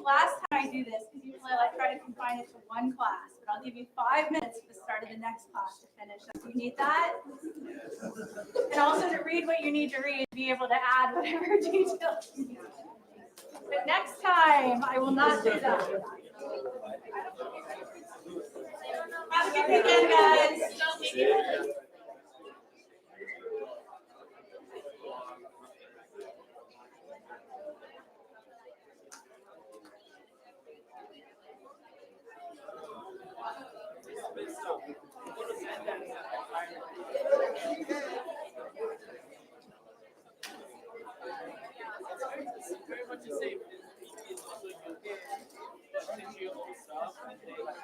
last time I do this, because usually I try to confine it to one class, but I'll give you 5 minutes at the start of the next class to finish. Do you need that? And also to read what you need to read, be able to add whatever details you need. But next time, I will not do that. Have a good weekend, guys. Very much the same. Your own stuff and they like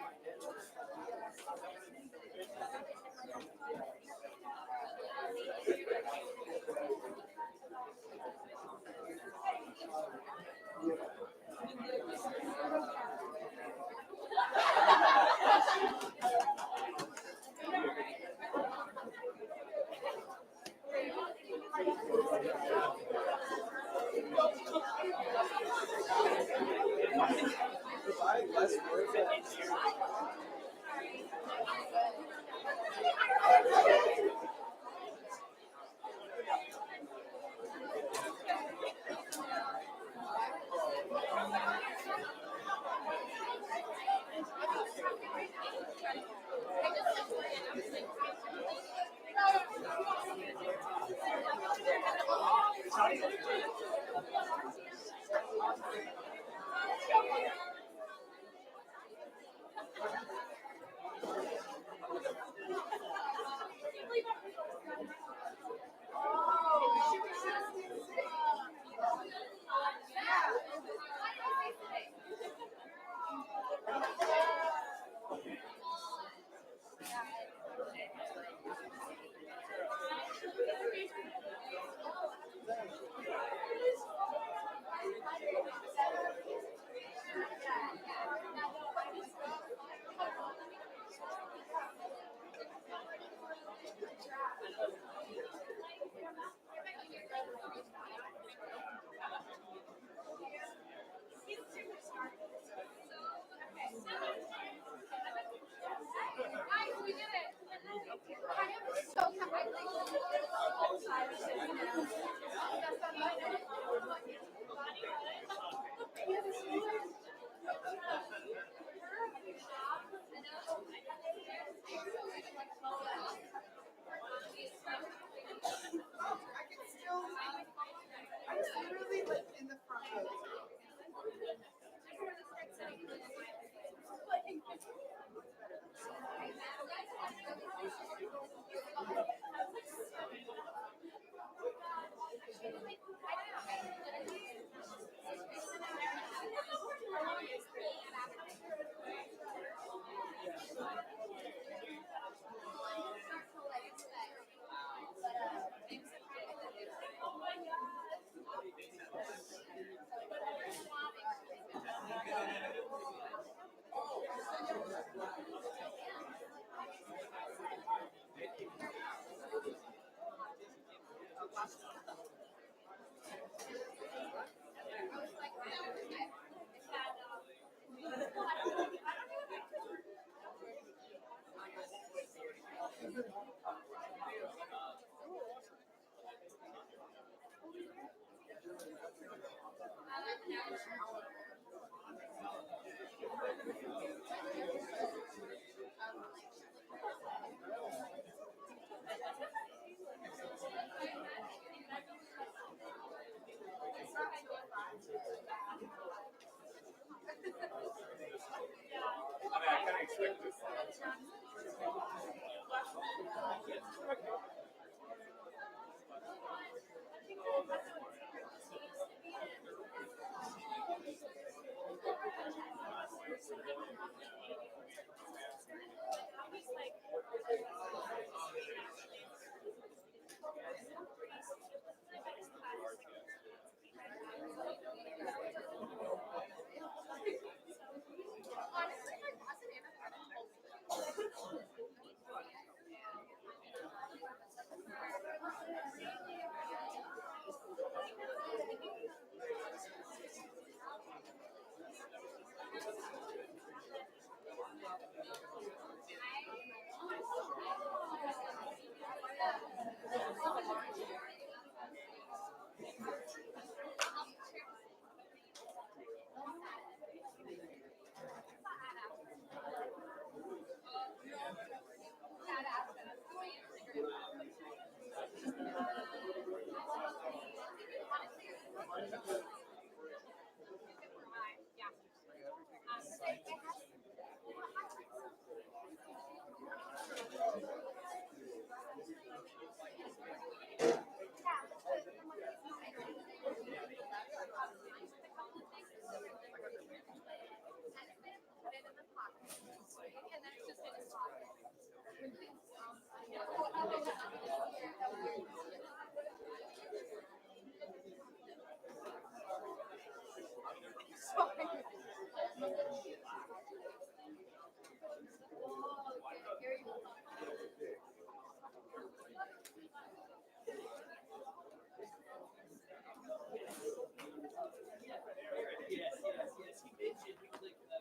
Yes, yes. You mentioned we clicked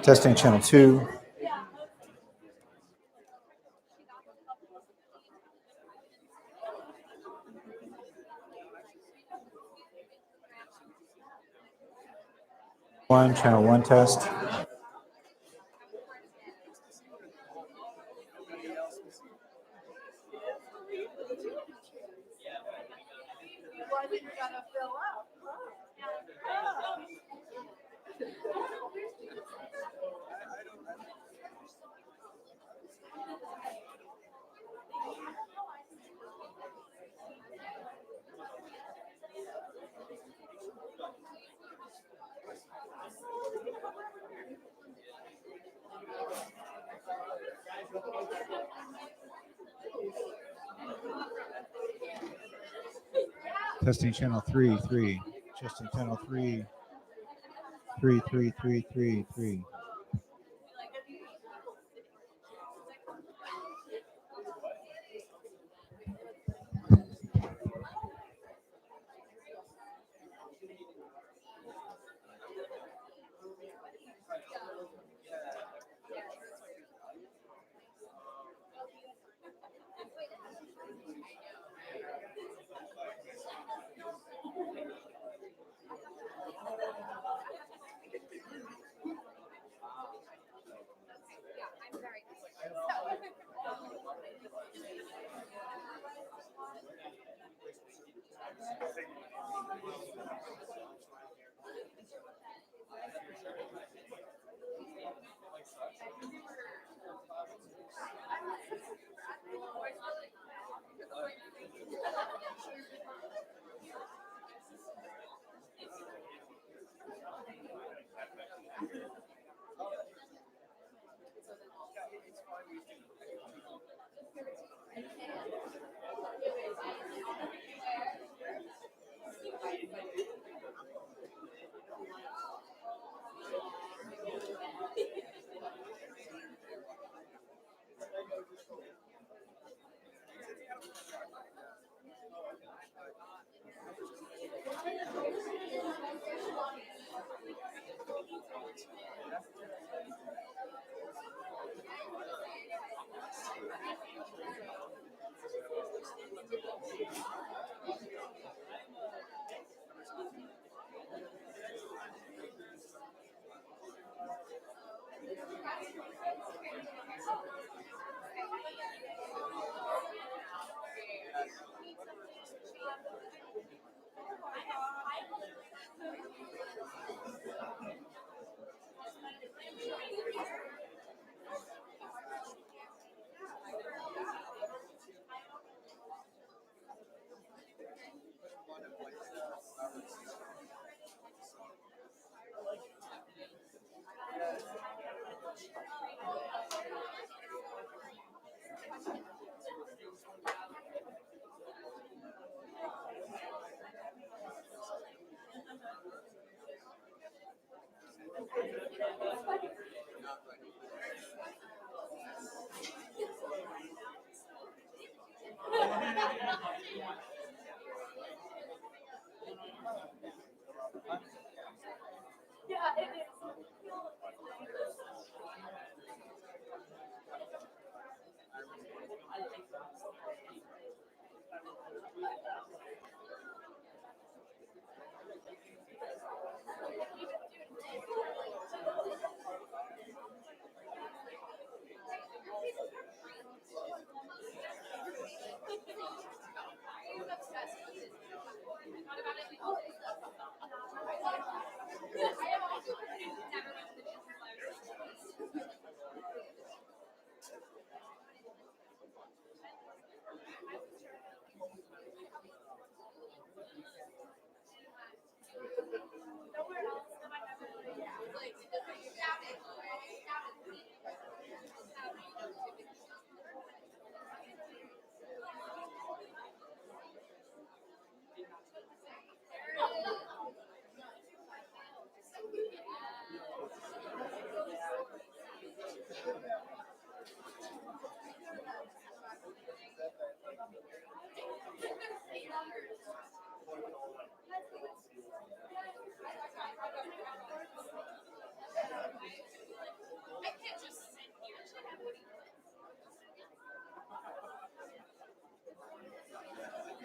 Testing channel 2. Channel 1 test. Testing channel 3, 3. Testing channel 3, 3, 3, 3, 3, 3.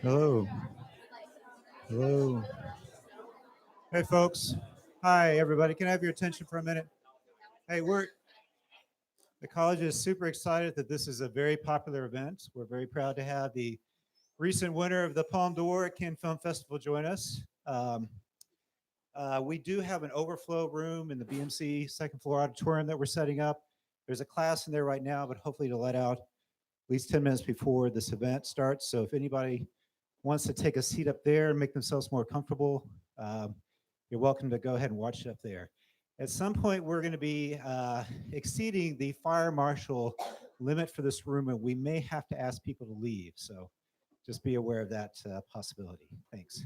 Hello. Hello. Hey, folks. Hi, everybody. Can I have your attention for a minute? Hey, the college is super excited that this is a very popular event. We're very proud to have the recent winner of the Palme d'Or at Cannes Film Festival join us. We do have an overflow room in the BMC second floor auditorium that we're setting up. There's a class in there right now, but hopefully to let out at least 10 minutes before this event starts. So if anybody wants to take a seat up there and make themselves more comfortable, you're welcome to go ahead and watch it up there. At some point, we're going to be exceeding the fire marshal limit for this room, and we may have to ask people to leave. So just be aware of that possibility. Thanks.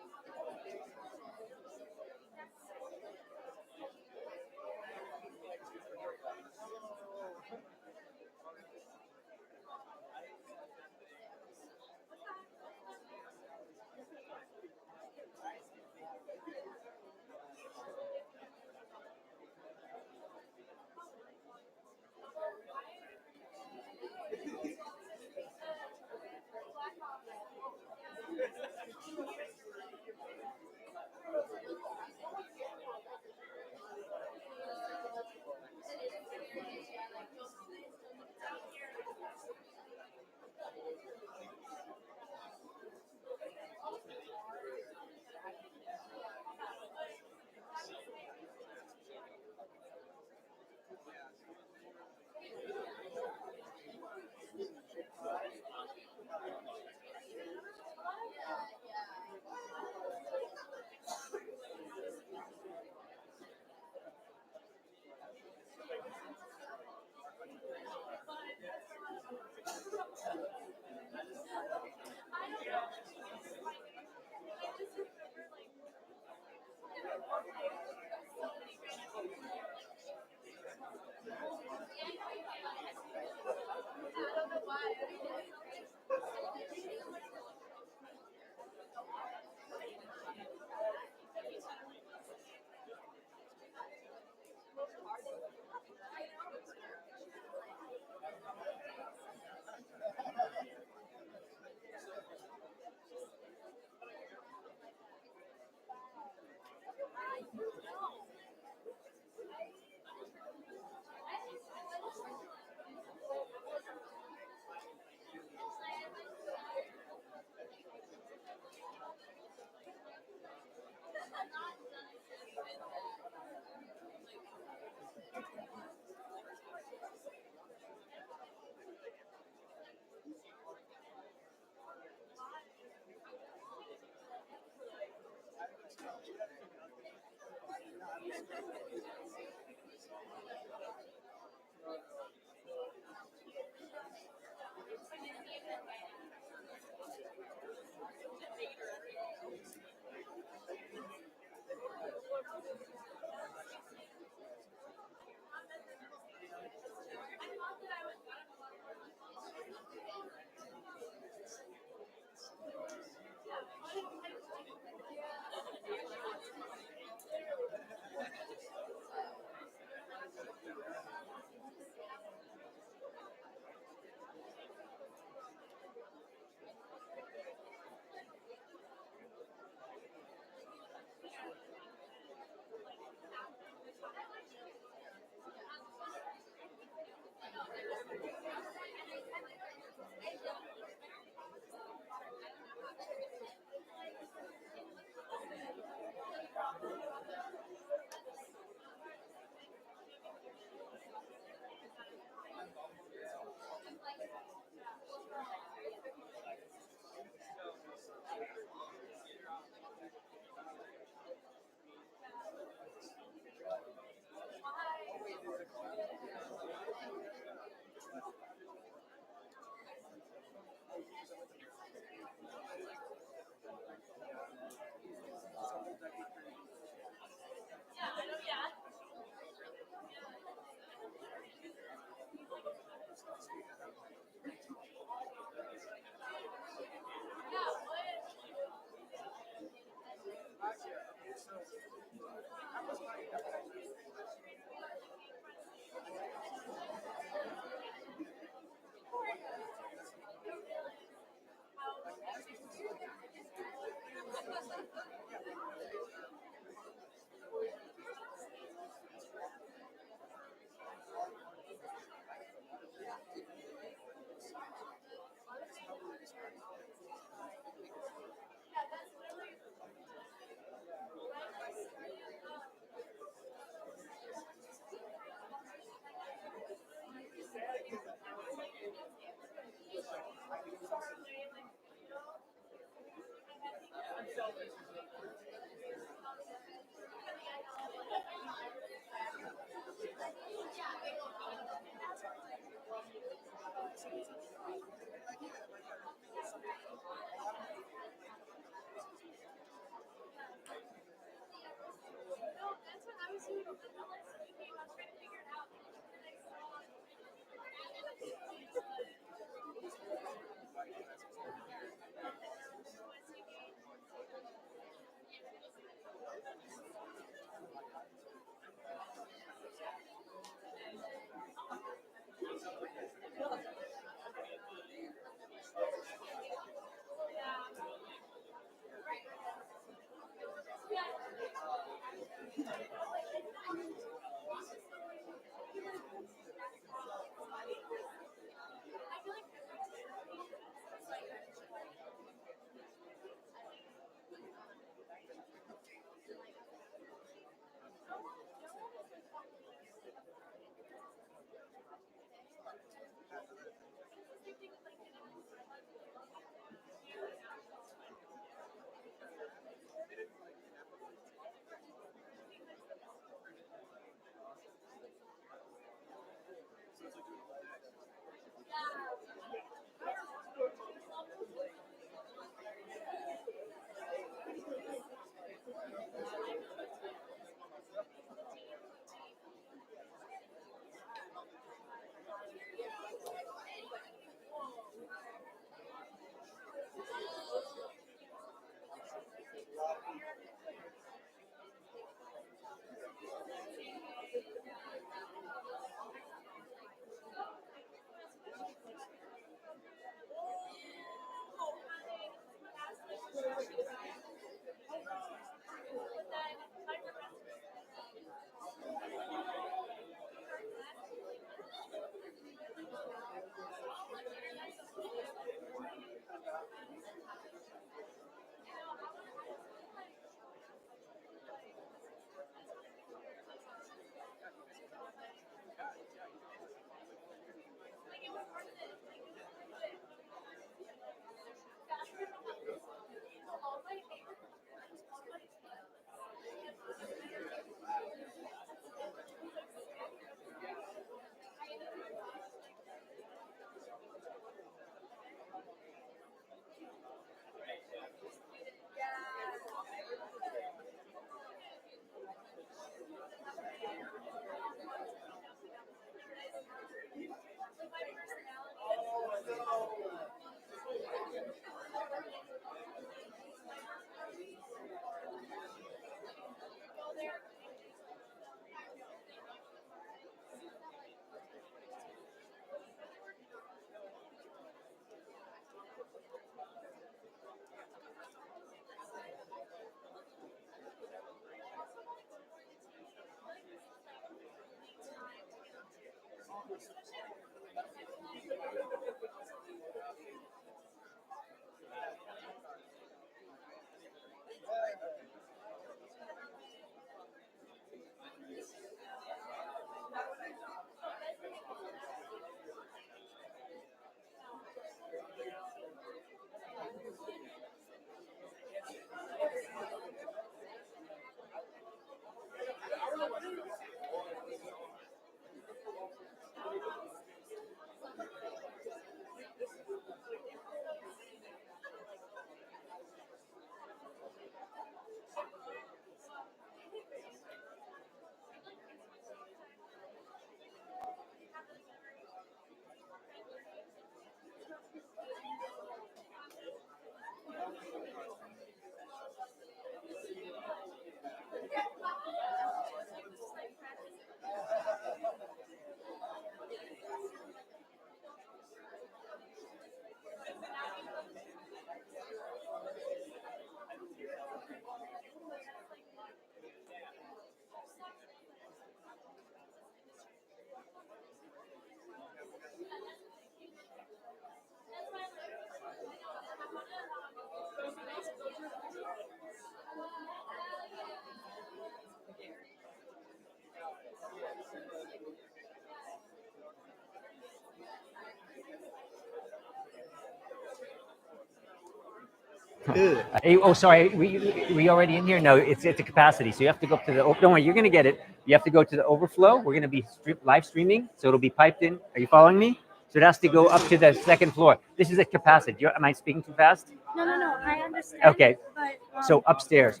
Hey, oh, sorry. We already in here? No, it's a capacity. So you have to go up to the. Don't worry, you're gonna get it. You have to go to the overflow. We're gonna be live streaming, so it'll be piped in. Are you following me? So it has to go up to the second floor. This is a capacity. Am I speaking too fast? No, I understand. Okay. But, So upstairs,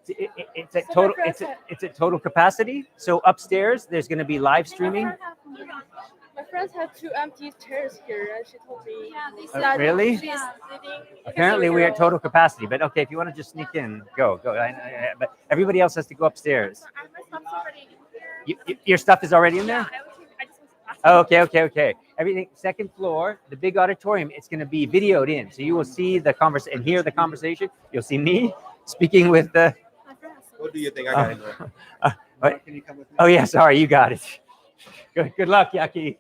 it's a total. It's a total capacity. So upstairs, there's gonna be live streaming. My friends have 2 empty chairs here, and she told me Yeah, they that Really? she's sitting. Apparently, we're at total capacity. But okay, if you want to just sneak in, go. But everybody else has to go upstairs. My stuff's already in here. Your stuff is already in there. I just was Oh, okay. Everything second floor, the big auditorium. It's going to be videoed in, so you will see the conversation and hear the conversation. You'll see me speaking with the. What do you think I got into it? What? Can you come with me? Oh yeah, sorry, you got it. Good luck, Yaki.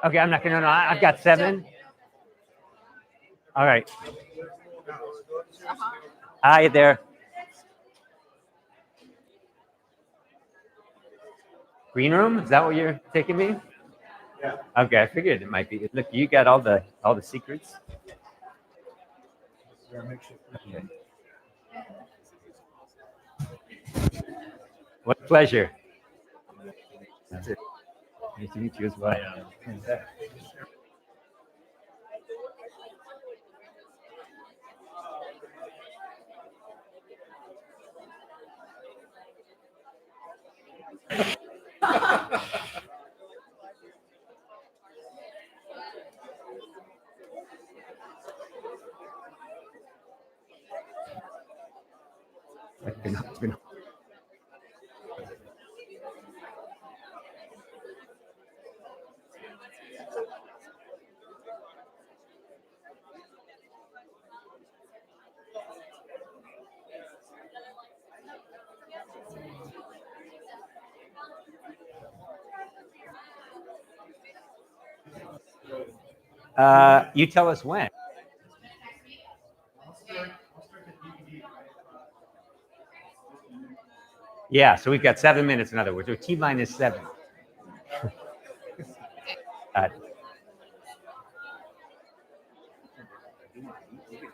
Okay, I'm not gonna. No, I've got 7. All right. Hi there. Green room? Is that what you're taking me? Yeah. Okay, I figured it might be. Look, you got all the secrets. Okay. What a pleasure. That's it. Nice to meet you as well. It's been you tell us when. Yeah, so we've got 7 minutes, in other words, or T minus 7.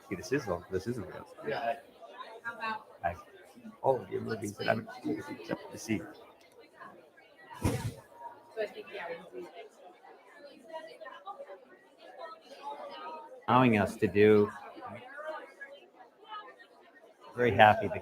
See the sizzle. The sizzle goes. Yeah. All of your movies that I'm except to see. Allowing us to do. Very happy to.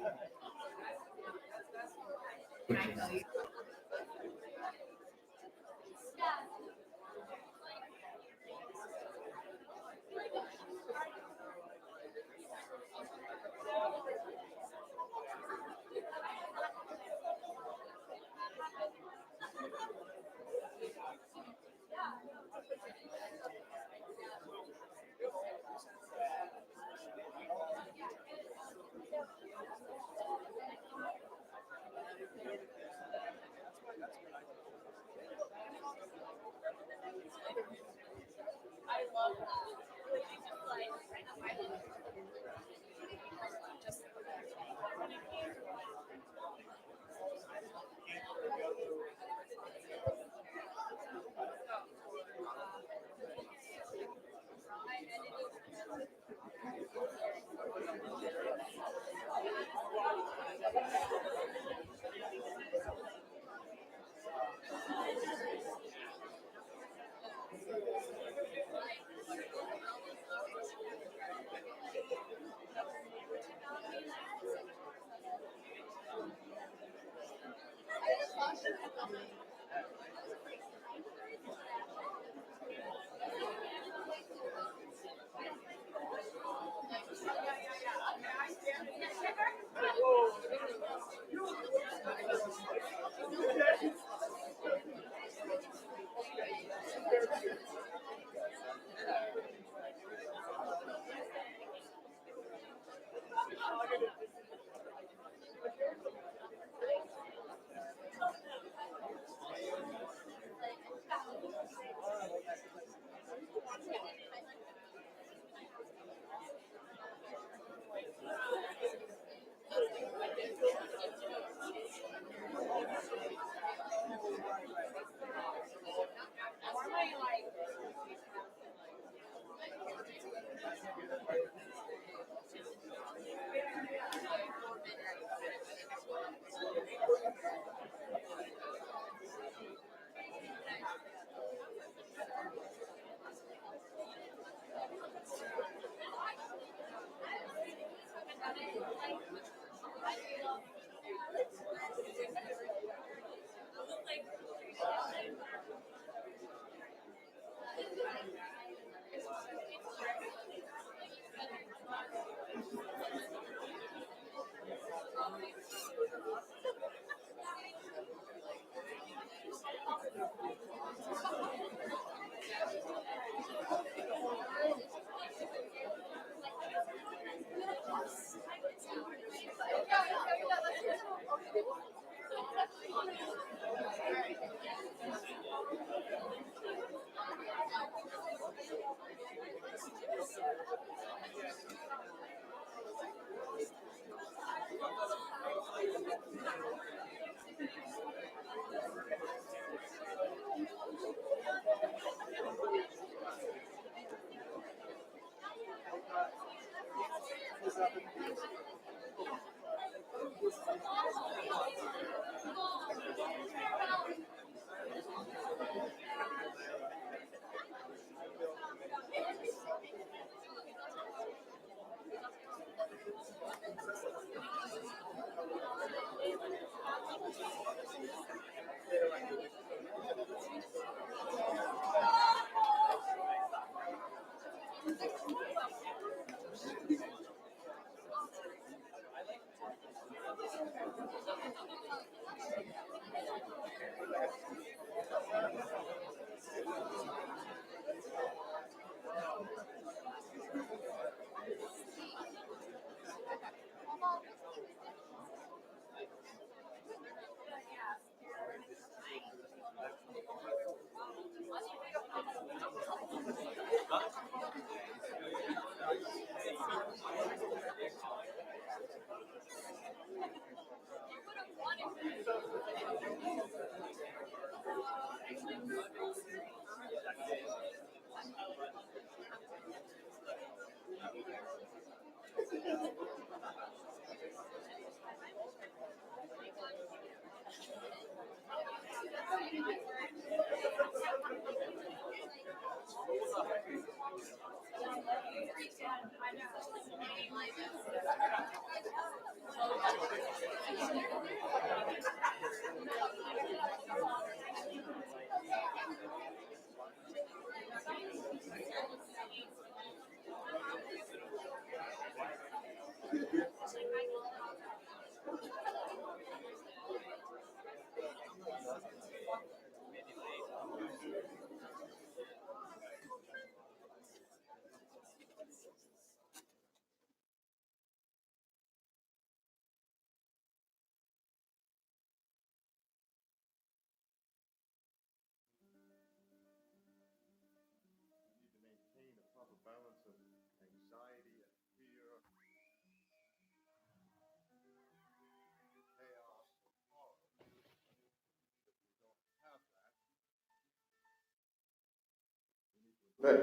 Good.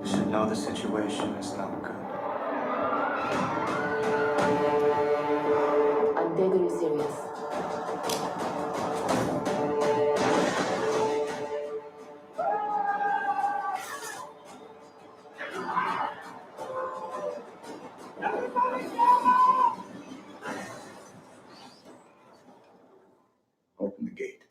You should know the situation is not good. I'm deadly serious. Open the gate.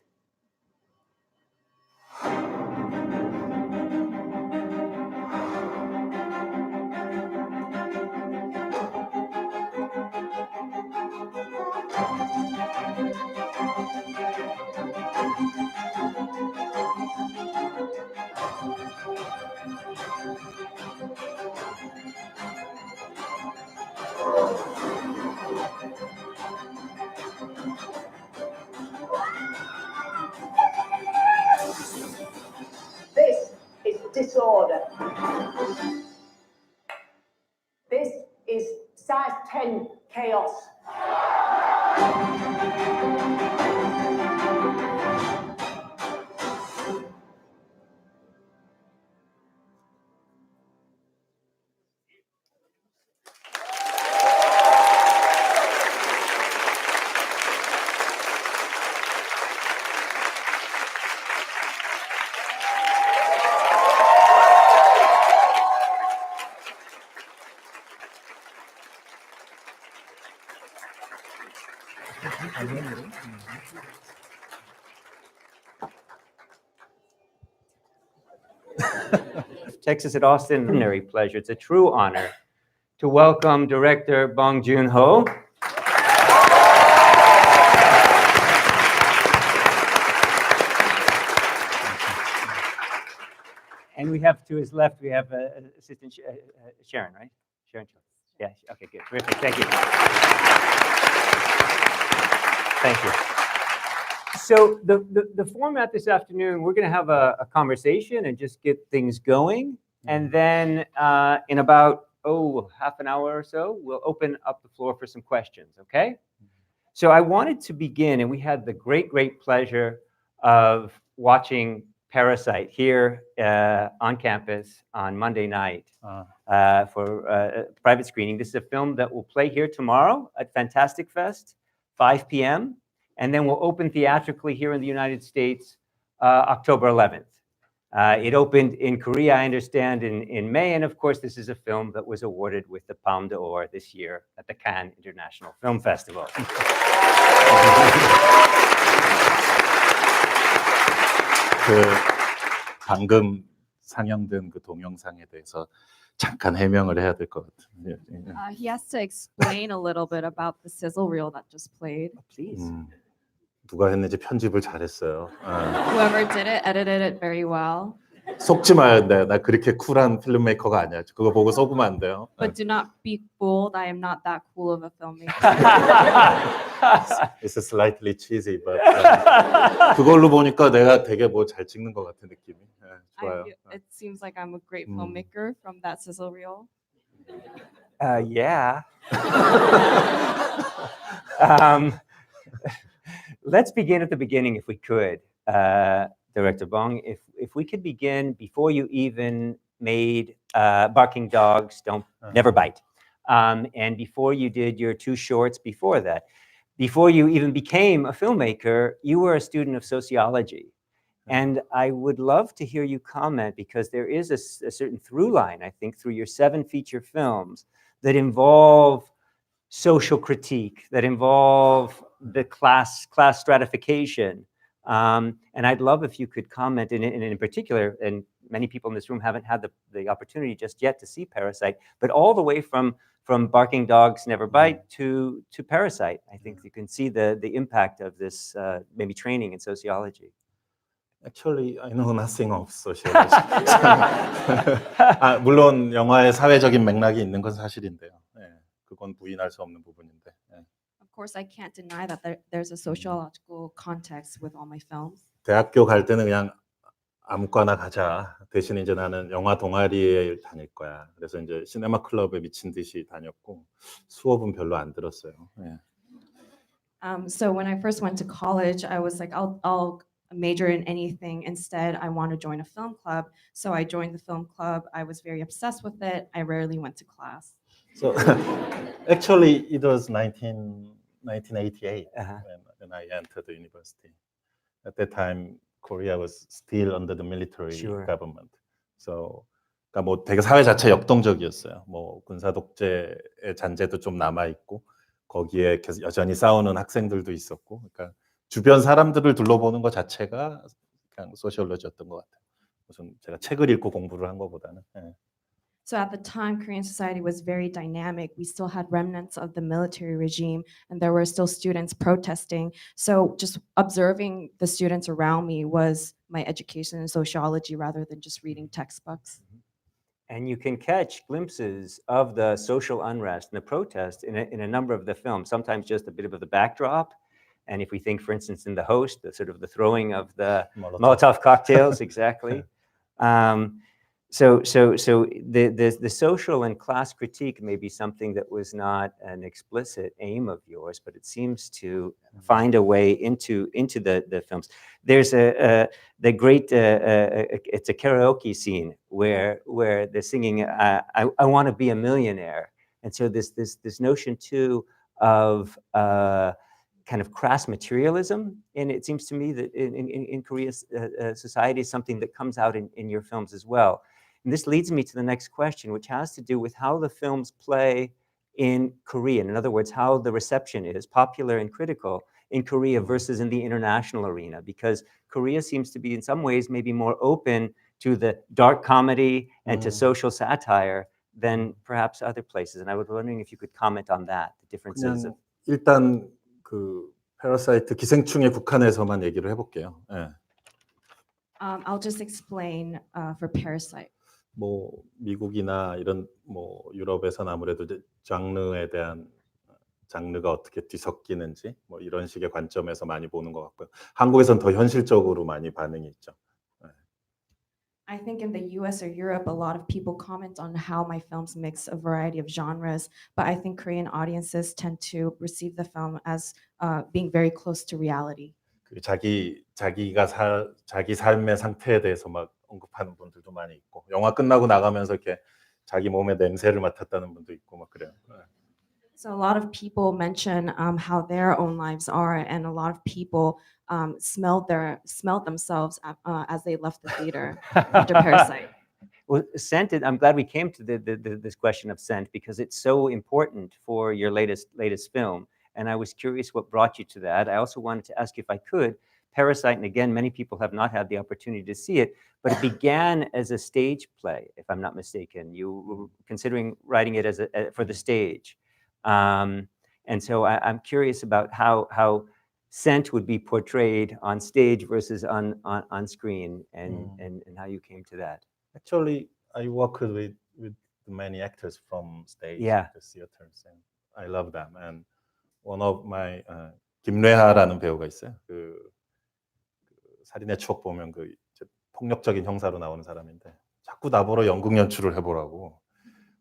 This is disorder. This is size 10 chaos. Texas at Austin, extraordinary pleasure. It's a true honor to welcome director Bong Joon-ho. And we have to his left, we have Assistant Sharon, right? Sharon. Yeah, okay, good, terrific, thank you. Thank you. So the format this afternoon, we're gonna have a conversation and just get things going. And then in about, half an hour or so, we'll open up the floor for some questions, okay? So I wanted to begin, and we had the great pleasure of watching Parasite here on campus on Monday night for a private screening. This is a film that will play here tomorrow at Fantastic Fest, 5 p.m. And then we'll open theatrically here in the United States October 11th. It opened in Korea, I understand, in May. And of course, this is a film that was awarded with the Palme d'Or this year at the Cannes International Film Festival. 방금 상영된 그 동영상에 대해서 잠깐 해명을 해야 될 것 같아요. He has to explain a little bit about the sizzle reel that just played. Please. 누가 했는지 편집을 잘했어요. Whoever did it edited it very well. 속지 마요. 나 그렇게 쿨한 필름메이커가 아니야. 그거 보고 속으면 안 돼요. But do not be fooled. I am not that cool of a filmmaker. It's slightly cheesy, but 그걸로 보니까 내가 되게 뭐 잘 찍는 것 같은 느낌이. 좋아요. It seems like I'm a great filmmaker from that sizzle reel. Yeah. Let's begin at the beginning, if we could, Director Bong. If we could begin before you even made Barking Dogs Never Bite, and before you did your 2 shorts before that, before you even became a filmmaker, you were a student of sociology. And I would love to hear you comment, because there is a certain through line, I think, through your 7 feature films that involve social critique, that involve the class stratification. And I'd love if you could comment, and in particular, and many people in this room haven't had the opportunity just yet to see Parasite, but all the way from Barking Dogs Never Bite to Parasite. I think you can see the impact of this maybe training in sociology. Actually, I know nothing of sociology. 물론 영화의 사회적인 맥락이 있는 건 사실인데요. 그건 부인할 수 없는 부분인데. Of course, I can't deny that there's a sociological context with all my films. 대학교 갈 때는 그냥 아무거나 가자. 대신 이제 나는 영화 동아리에 다닐 거야. 그래서 이제 시네마 클럽에 미친 듯이 다녔고 수업은 별로 안 들었어요. So when I first went to college, I was like, I'll major in anything. Instead, I want to join a film club. So I joined the film club. I was very obsessed with it. I rarely went to class. So actually, it was 1988 when I entered the university. At that time, Korea was still under the military government. So 그러니까 뭐 되게 사회 자체 역동적이었어요. 뭐 군사 독재의 잔재도 좀 남아 있고 거기에 계속 여전히 싸우는 학생들도 있었고, 그러니까 주변 사람들을 둘러보는 것 자체가 그냥 소시올로지였던 것 같아요. 무슨 제가 책을 읽고 공부를 한 것보다는. So at the time, Korean society was very dynamic. We still had remnants of the military regime, and there were still students protesting. So just observing the students around me was my education in sociology rather than just reading textbooks. And you can catch glimpses of the social unrest and the protest in a number of the films, sometimes just a bit of the backdrop. And if we think, for instance, in The Host, the sort of the throwing of the Molotov cocktails, exactly. So the social and class critique may be something that was not an explicit aim of yours, but it seems to find a way into the films. There's the great it's a karaoke scene where they're singing I want to be a millionaire, and so this notion too of kind of crass materialism, and it seems to me that in Korea's society is something that comes out in your films as well. And this leads me to the next question, which has to do with how the films play in Korean. In other words, how the reception is, popular and critical, in Korea versus in the international arena, because Korea seems to be in some ways maybe more open to the dark comedy and to social satire than perhaps other places. And I was wondering if you could comment on that, the differences of. 그냥 일단 그 패러사이트 기생충에 국한해서만 얘기를 해볼게요. 예. I'll just explain for Parasite. 뭐 미국이나 이런 뭐 유럽에서는 아무래도 이제 장르에 대한 장르가 어떻게 뒤섞이는지 뭐 이런 식의 관점에서 많이 보는 것 같고요. 한국에서는 더 현실적으로 많이 반응이 있죠. I think in the US or Europe, a lot of people comment on how my films mix a variety of genres, but I think Korean audiences tend to receive the film as being very close to reality. 그 자기 삶의 상태에 대해서 막 언급하는 분들도 많이 있고 영화 끝나고 나가면서 이렇게 자기 몸의 냄새를 맡았다는 분도 있고 막 그래요. So a lot of people mention how their own lives are, and a lot of people smelled themselves as they left the theater after Parasite. Well, scent, I'm glad we came to this question of scent because it's so important for your latest film. And I was curious what brought you to that. I also wanted to ask you if I could, Parasite, and again, many people have not had the opportunity to see it, but it began as a stage play, if I'm not mistaken. You were considering writing it for the stage. And so I'm curious about how scent would be portrayed on stage versus on screen and how you came to that. Actually, I worked with many actors from stage, the theaters, and I love them. And one of my 김래하라는 배우가 있어요. 그 살인의 추억 보면 그 폭력적인 형사로 나오는 사람인데 자꾸 나보러 연극 연출을 해보라고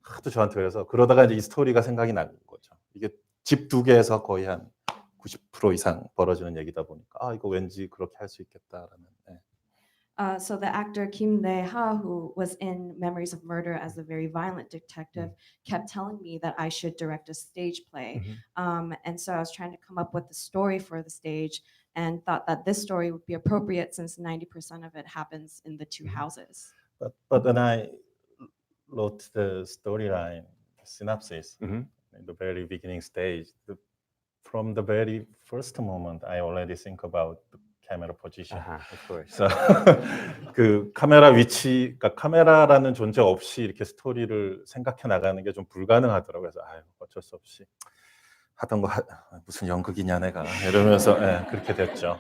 하도 저한테 그래서 그러다가 이제 이 스토리가 생각이 난 거죠. 이게 집 두 개에서 거의 한 90% 이상 벌어지는 얘기다 보니까 아 이거 왠지 그렇게 할 수 있겠다라는. 네. So the actor Kim Dae-ha, who was in Memories of Murder as a very violent detective, kept telling me that I should direct a stage play. And so I was trying to come up with the story for the stage and thought that this story would be appropriate since 90% of it happens in the two houses. But when I wrote the storyline synopsis in the very beginning stage, from the very first moment, I already think about the camera position. Of course. So 그 카메라 위치, 그러니까 카메라라는 존재 없이 이렇게 스토리를 생각해 나가는 게 좀 불가능하더라고요. 그래서 아유, 어쩔 수 없이 하던 거 무슨 연극이냐 내가 이러면서 그렇게 됐죠.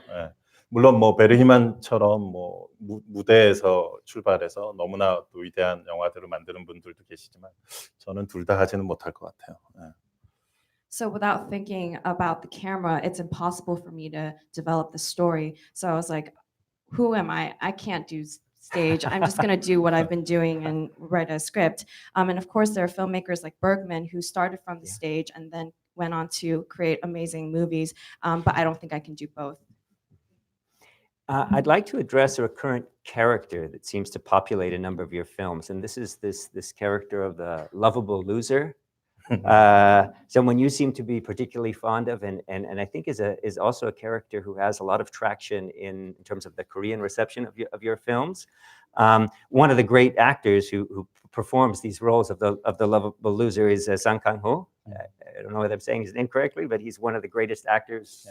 물론 뭐 베르히만처럼 뭐 무대에서 출발해서 너무나 또 위대한 영화들을 만드는 분들도 계시지만 저는 둘 다 하지는 못할 것 같아요. So without thinking about the camera, it's impossible for me to develop the story. So I was like, who am I? I can't do stage. I'm just going to do what I've been doing and write a script. And of course, there are filmmakers like Bergman who started from the stage and then went on to create amazing movies. But I don't think I can do both. I'd like to address a recurrent character that seems to populate a number of your films. And this is this character of the lovable loser. Someone you seem to be particularly fond of, and I think is also a character who has a lot of traction in terms of the Korean reception of your films. One of the great actors who performs these roles of the lovable loser is Sang Kang-ho. I don't know whether I'm saying his name correctly, but he's one of the greatest actors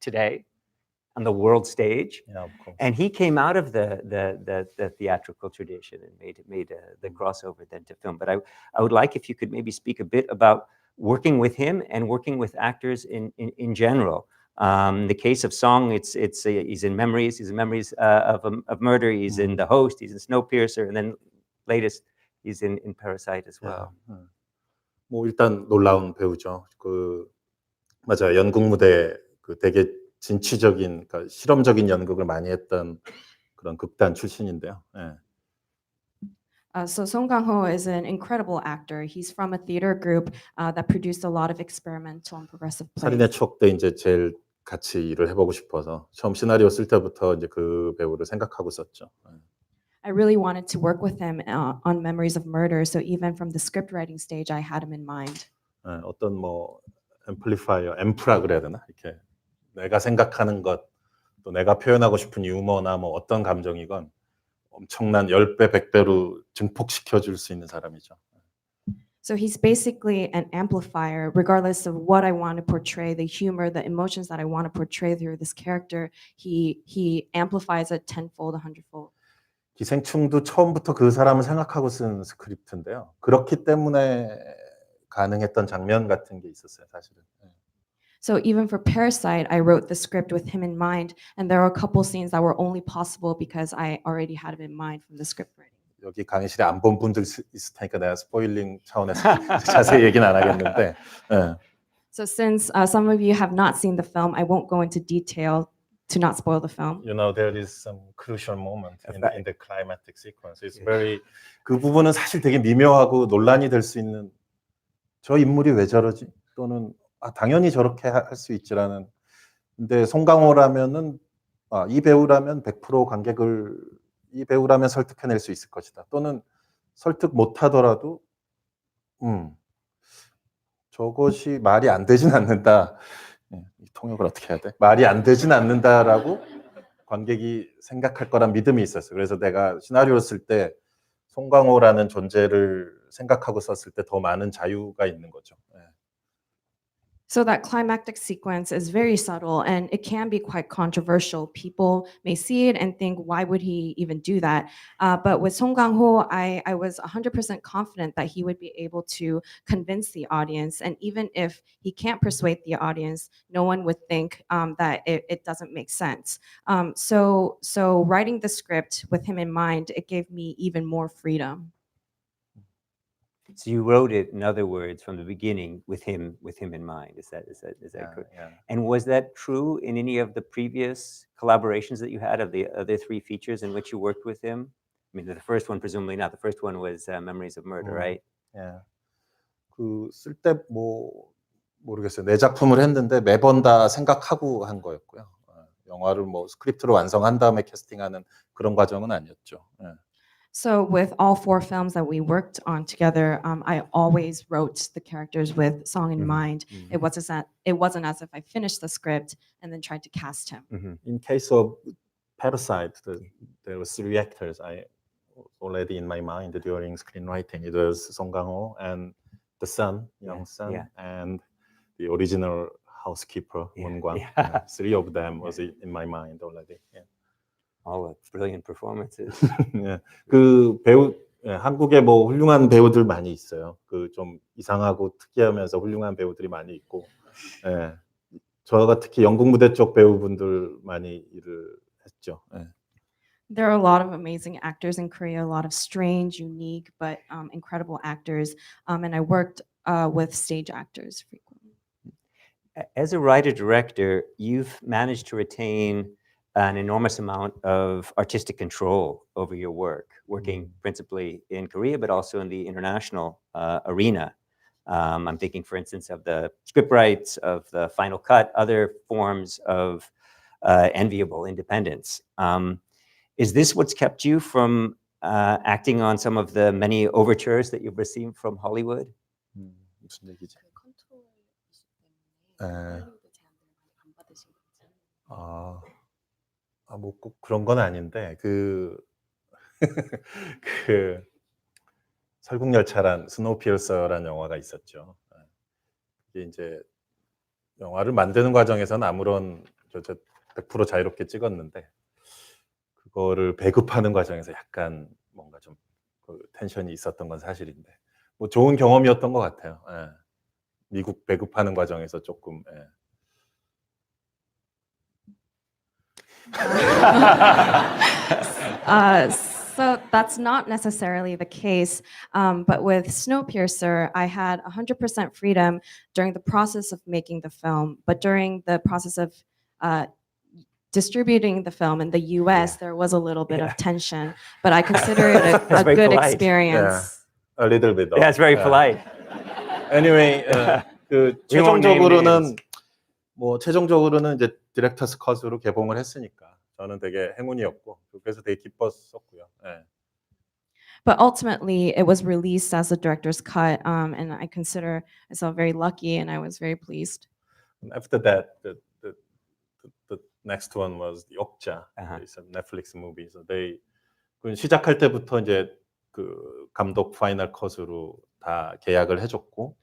today on the world stage. Yeah, of course. And he came out of the theatrical tradition and made the crossover then to film. But I would like if you could maybe speak a bit about working with him and working with actors in general. The case of Song, he's in Memories. He's in Memories of Murder. He's in The Host. He's in Snowpiercer, and then latest he's in Parasite as well. 뭐 일단 놀라운 배우죠. 그 맞아요. 연극 무대 그 되게 진취적인, 그러니까 실험적인 연극을 많이 했던 그런 극단 출신인데요. So Song Kang-ho is an incredible actor. He's from a theater group that produced a lot of experimental and progressive plays. 살인의 추억 때 이제 제일 같이 일을 해보고 싶어서 처음 시나리오 쓸 때부터 이제 그 배우를 생각하고 썼죠. I really wanted to work with him on Memories of Murder. So even from the script writing stage, I had him in mind. 어떤 뭐 앰프라 그래야 되나? 이렇게 내가 생각하는 것, 또 내가 표현하고 싶은 유머나 뭐 어떤 감정이건 엄청난 10배, 100배로 증폭시켜 줄 수 있는 사람이죠. So he's basically an amplifier, regardless of what I want to portray, the humor, the emotions that I want to portray through this character. He amplifies it tenfold, 100fold. 기생충도 처음부터 그 사람을 생각하고 쓴 스크립트인데요. 그렇기 때문에 가능했던 장면 같은 게 있었어요, 사실은. So even for Parasite, I wrote the script with him in mind, and there are a couple scenes that were only possible because I already had him in mind from the script writing. 여기 강의실에 안 본 분들 있을 테니까 내가 스포일링 차원에서 자세히 얘기는 안 하겠는데. 예. So since some of you have not seen the film, I won't go into detail to not spoil the film. You know, there is some crucial moment in the climatic sequence. It's very 그 부분은 사실 되게 미묘하고 논란이 될 수 있는 저 인물이 왜 저러지? 또는 당연히 저렇게 할 수 있지라는. 근데 송강호라면은 이 배우라면 100% 관객을 이 배우라면 설득해낼 수 있을 것이다. 또는 설득 못하더라도 저것이 말이 안 되진 않는다. 통역을 어떻게 해야 돼? 말이 안 되진 않는다라고 관객이 생각할 거란 믿음이 있었어요. 그래서 내가 시나리오를 쓸 때 송강호라는 존재를 생각하고 썼을 때 더 많은 자유가 있는 거죠. So that climactic sequence is very subtle and it can be quite controversial. People may see it and think, why would he even do that? But with Song Kang-ho, I was 100% confident that he would be able to convince the audience. And even if he can't persuade the audience, no one would think that it doesn't make sense. So writing the script with him in mind, it gave me even more freedom. So you wrote it, in other words, from the beginning with him in mind. Is that correct? Yeah. And was that true in any of the previous collaborations that you had of the other 3 features in which you worked with him? I mean, the first one presumably not. The first one was Memories of Murder, right? 예. 그 쓸 때 모르겠어요. 내 작품을 했는데 매번 다 생각하고 한 거였고요. 영화를 스크립트로 완성한 다음에 캐스팅하는 그런 과정은 아니었죠. So with all 4 films that we worked on together, I always wrote the characters with Song in mind. It wasn't as if I finished the script and then tried to cast him. In case of Parasite, there were 3 actors I already in my mind during screenwriting. It was Song Kang-ho and the son, young son, and the original housekeeper, Moon Kwang. 3 of them was in my mind already. Yeah. All brilliant performances. 예, 그 배우 한국에 훌륭한 배우들 많이 있어요. 그 좀 이상하고 특이하면서 훌륭한 배우들이 많이 있고, 저가 특히 영국 무대 쪽 배우분들 많이 일을 했죠. There are a lot of amazing actors in Korea, a lot of strange, unique, but incredible actors. And I worked with stage actors frequently. As a writer-director, you've managed to retain an enormous amount of artistic control over your work, working principally in Korea, but also in the international arena. I'm thinking, for instance, of the script rights, of the final cut, other forms of enviable independence. Is this what's kept you from acting on some of the many overtures that you've received from Hollywood? 무슨 얘기지? 꼭 그런 건 아닌데 그 설국열차란 스노우피어서라는 영화가 있었죠. 이게 이제 영화를 만드는 과정에서는 아무런 100% 자유롭게 찍었는데 그거를 배급하는 과정에서 약간 뭔가 좀 텐션이 있었던 건 사실인데 좋은 경험이었던 것 같아요. 미국 배급하는 과정에서 조금. So that's not necessarily the case, but with Snowpiercer, I had 100% freedom during the process of making the film, but during the process of distributing the film in the US, there was a little bit of tension, but I consider it a good polite. experience. A little bit. Yeah, it's very polite. Anyway, 그 최종적으로는 이제 디렉터스 컷으로 개봉을 했으니까 저는 되게 행운이었고 그래서 되게 기뻤었고요. But ultimately, it was released as a director's cut, and I consider myself very lucky, and I was very pleased. After that, the next one was the Okja. It's a Netflix movie. So they 시작할 때부터 이제 그 감독 파이널 컷으로 다 계약을 해줬고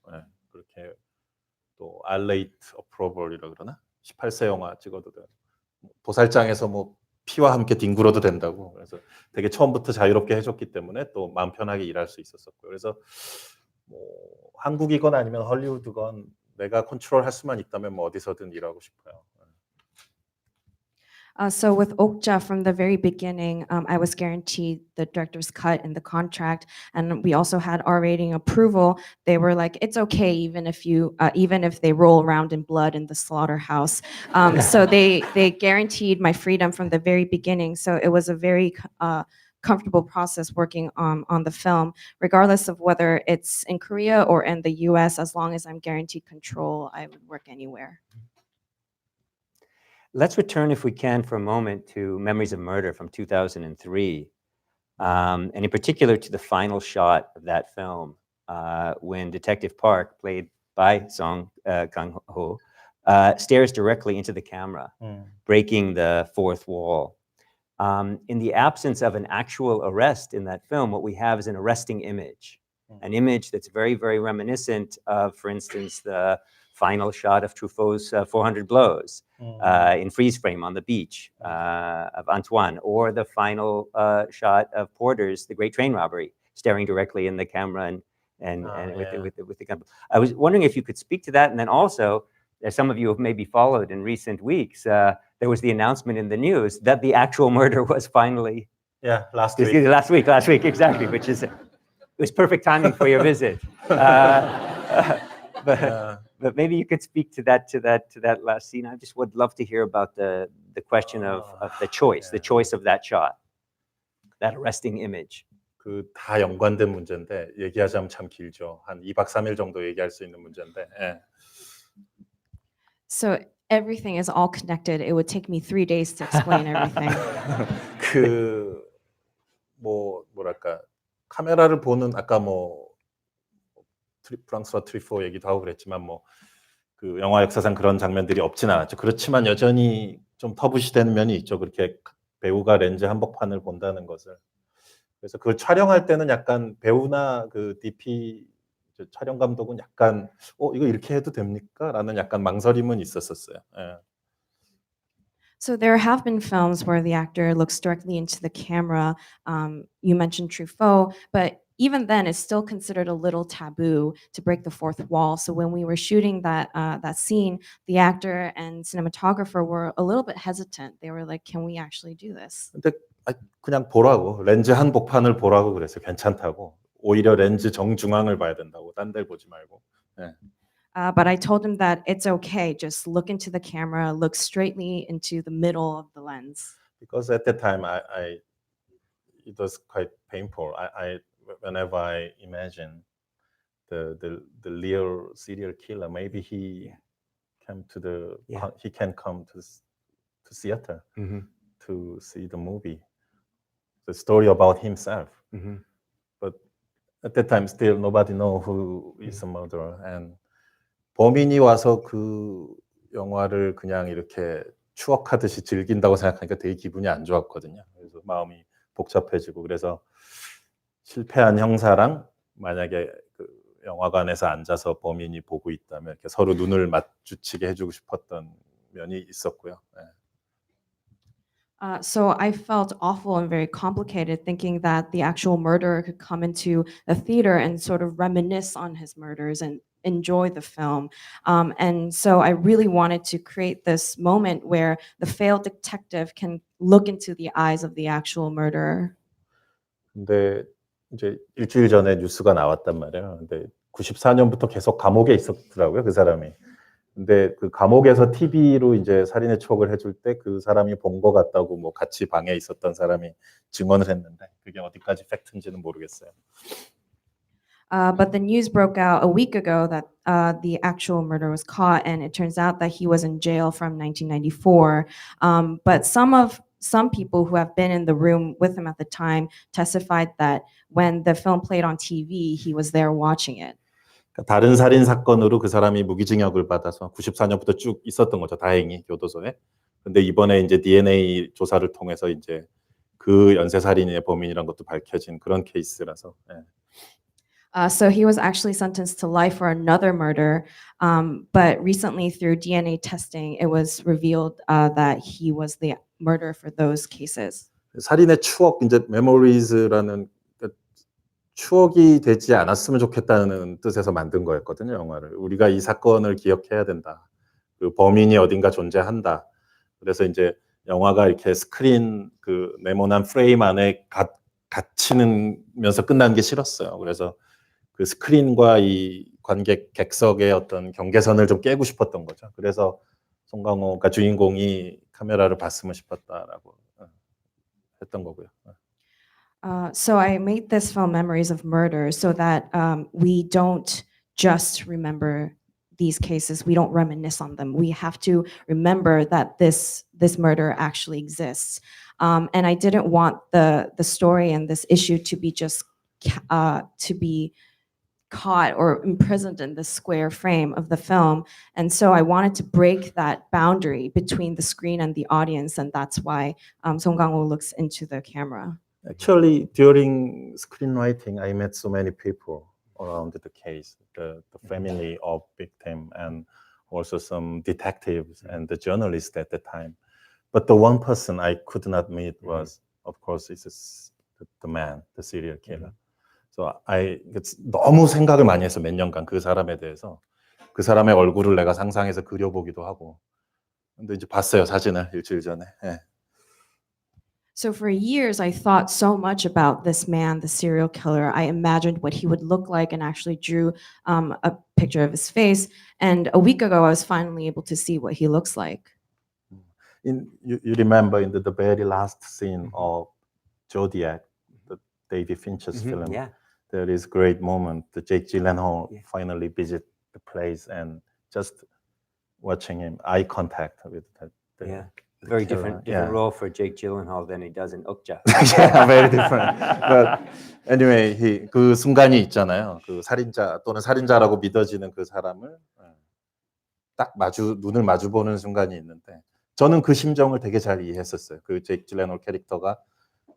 그렇게 또 R-rate approval이라 그러나 18세 영화 찍어도 돼. 도살장에서 피와 함께 뒹굴어도 된다고. 그래서 되게 처음부터 자유롭게 해줬기 때문에 또 마음 편하게 일할 수 있었었고요. 그래서 뭐 한국이건 아니면 헐리우드건 내가 컨트롤할 수만 있다면 뭐 어디서든 일하고 싶어요. So with Okja, from the very beginning, I was guaranteed the director's cut in the contract, and we also had R rating approval. They were like, "It's okay, even if they roll around in blood in the slaughterhouse." So they guaranteed my freedom from the very beginning. So it was a very comfortable process working on the film, regardless of whether it's in Korea or in the U.S. As long as I'm guaranteed control, I would work anywhere. Let's return, if we can, for a moment to Memories of Murder from 2003, and in particular to the final shot of that film, when Detective Park, played by Song Kang-ho, stares directly into the camera, breaking the fourth wall. In the absence of an actual arrest in that film, what we have is an arresting image, an image that's very, very reminiscent of, for instance, the final shot of Truffaut's 400 Blows in freeze frame on the beach of Antoine, or the final shot of Porter's The Great Train Robbery, staring directly in the camera with the camera. I was wondering if you could speak to that, and then also, as some of you have maybe followed in recent weeks, there was the announcement in the news that the actual murder was finally last week. Last week, exactly, which is it was perfect timing for your visit. But maybe you could speak to that last scene. I just would love to hear about the question of the choice of that shot, that arresting image. 그 다 연관된 문제인데 얘기하자면 참 길죠. 한 2박 3일 정도 얘기할 수 있는 문제인데. 예. So everything is all connected. It would take me 3 days to explain everything. 그 뭐랄까 카메라를 보는 아까 뭐 프랑스와 트리포 얘기도 하고 그랬지만 뭐 그 영화 역사상 그런 장면들이 없진 않았죠. 그렇지만 여전히 좀 터부시되는 면이 있죠. 그렇게 배우가 렌즈 한복판을 본다는 것을. 그래서 그걸 촬영할 때는 약간 배우나 그 DP 촬영 감독은 약간 이거 이렇게 해도 됩니까? 라는 약간 망설임은 있었었어요. 예. So there have been films where the actor looks directly into the camera. You mentioned Truffaut, but even then, it's still considered a little taboo to break the fourth wall. So when we were shooting that scene, the actor and cinematographer were a little bit hesitant. They were like, "Can we actually do this?" 근데 그냥 보라고 렌즈 한복판을 보라고 그랬어요. 괜찮다고. 오히려 렌즈 정중앙을 봐야 된다고. 딴 데를 보지 말고. 예. But I told him that it's okay. Just look into the camera, look straightly into the middle of the lens. Because at that time, it was quite painful. Whenever I imagine the real serial killer, maybe he can come to theater to see the movie, the story about himself. But at that time, still nobody know who is the murderer. And 범인이 와서 그 영화를 그냥 이렇게 추억하듯이 즐긴다고 생각하니까 되게 기분이 안 좋았거든요. 그래서 마음이 복잡해지고 그래서 실패한 형사랑 만약에 그 영화관에서 앉아서 범인이 보고 있다면 이렇게 서로 눈을 마주치게 해주고 싶었던 면이 있었고요. 네. So I felt awful and very complicated, thinking that the actual murderer could come into a theater and sort of reminisce on his murders and enjoy the film. And so I really wanted to create this moment where the failed detective can look into the eyes of the actual murderer. 근데 이제 일주일 전에 뉴스가 나왔단 말이에요. 근데 94년부터 계속 감옥에 있었더라고요, 그 사람이. 근데 그 감옥에서 TV로 이제 살인의 추억을 해줄 때 그 사람이 본 것 같다고 뭐 같이 방에 있었던 사람이 증언을 했는데 그게 어디까지 팩트인지는 모르겠어요. But the news broke out a week ago that the actual murderer was caught, and it turns out that he was in jail from 1994. But some people who have been in the room with him at the time testified that when the film played on TV, he was there watching it. 다른 살인 사건으로 그 사람이 무기징역을 받아서 94년부터 쭉 있었던 거죠. 다행히 교도소에. 근데 이번에 이제 DNA 조사를 통해서 이제 그 연쇄 살인의 범인이란 것도 밝혀진 그런 케이스라서. 예. So he was actually sentenced to life for another murder, but recently through DNA testing, it was revealed that he was the murderer for those cases. 살인의 추억, 이제 memories라는 그 추억이 되지 않았으면 좋겠다는 뜻에서 만든 거였거든요, 영화를. 우리가 이 사건을 기억해야 된다. 그 범인이 어딘가 존재한다. 그래서 이제 영화가 이렇게 스크린 그 네모난 프레임 안에 갇히면서 끝나는 게 싫었어요. 그래서 그 스크린과 이 관객 객석의 어떤 경계선을 좀 깨고 싶었던 거죠. 그래서 송강호가 주인공이 카메라를 봤으면 싶었다라고 했던 거고요. So I made this film Memories of Murder so that we don't just remember these cases, we don't reminisce on them. We have to remember that this murder actually exists. And I didn't want the story and this issue to be just to be caught or imprisoned in the square frame of the film. And so I wanted to break that boundary between the screen and the audience, and that's why Song Kang-ho looks into the camera. Actually, during screenwriting, I met so many people around the case, the family of victim, and also some detectives and the journalists at the time. But the one person I could not meet was, of course, it's the man, the serial killer. So 너무 생각을 많이 했어, 몇 년간 그 사람에 대해서. 그 사람의 얼굴을 내가 상상해서 그려보기도 하고. 근데 이제 봤어요, 사진을 일주일 전에. 예. So for years, I thought so much about this man, the serial killer. I imagined what he would look like and actually drew a picture of his face. And a week ago, I was finally able to see what he looks like. You remember in the very last scene of Zodiac, the David Fincher's film, Yeah. there is a great moment. The Jake Gyllenhaal finally visit the place and just watching him, eye contact with the Very killer. different role for Jake Gyllenhaal than he does in Okja. Yeah, very different. But anyway, 그 순간이 있잖아요. 그 살인자 또는 살인자라고 믿어지는 그 사람을 딱 눈을 마주보는 순간이 있는데 저는 그 심정을 되게 잘 이해했었어요. 그 제이크 질레놀 캐릭터가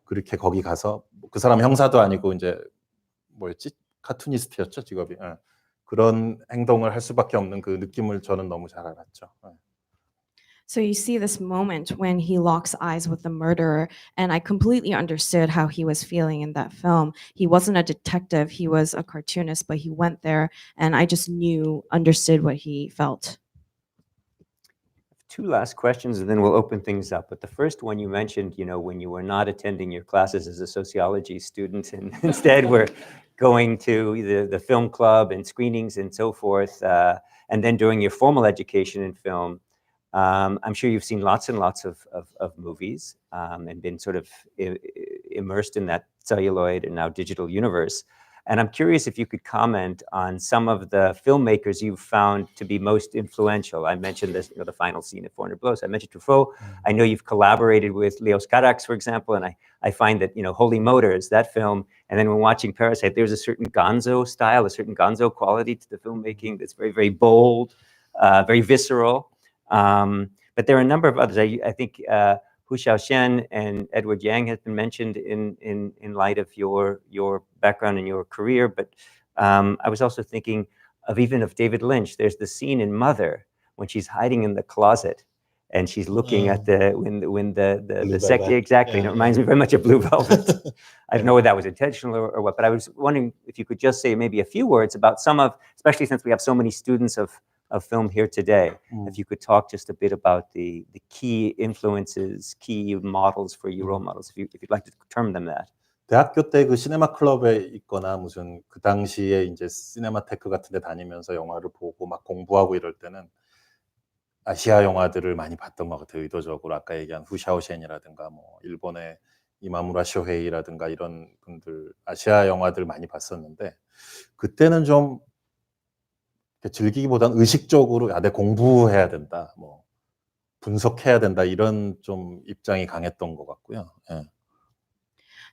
그렇게 거기 가서 그 사람 형사도 아니고 이제 뭐였지? 카투니스트였죠, 직업이. 그런 행동을 할 수밖에 없는 그 느낌을 저는 너무 잘 알았죠. So you see this moment when he locks eyes with the murderer, and I completely understood how he was feeling in that film. He wasn't a detective, he was a cartoonist, but he went there, and I just understood what he felt. Two last questions, and then we'll open things up. But the first one you mentioned, when you were not attending your classes as a sociology student, and instead were going to the film club and screenings and so forth, and then during your formal education in film, I'm sure you've seen lots and lots of movies and been sort of immersed in that celluloid and now digital universe. And I'm curious if you could comment on some of the filmmakers you've found to be most influential. I mentioned this, the final scene of 400 Blows. I mentioned Truffaut. I know you've collaborated with Leos Carax, for example, and I find that, Holy Motors, that film, and then when watching Parasite, there's a certain gonzo style, a certain gonzo quality to the filmmaking that's very, very bold, very visceral. But there are a number of others. I think Hu Xiaoshen and Edward Yang has been mentioned in light of your background and your career. But I was also thinking of David Lynch. There's the scene in Mother when she's hiding in the closet and she's looking at when the second, exactly. And it reminds me very much of Blue Velvet. I don't know whether that was intentional or what, but I was wondering if you could just say maybe a few words about some of, especially since we have so many students of film here today, if you could talk just a bit about the key influences, key models for you, role models, if you'd like to term them that. 대학교 때 그 시네마 클럽에 있거나 무슨 그 당시에 이제 시네마테크 같은 데 다니면서 영화를 보고 막 공부하고 이럴 때는 아시아 영화들을 많이 봤던 것 같아요. 의도적으로 아까 얘기한 후샤오셴이라든가 뭐 일본의 이마무라 쇼헤이라든가 이런 분들 아시아 영화들 많이 봤었는데 그때는 좀 즐기기보다는 의식적으로 내 공부해야 된다, 뭐 분석해야 된다 이런 좀 입장이 강했던 것 같고요. 예.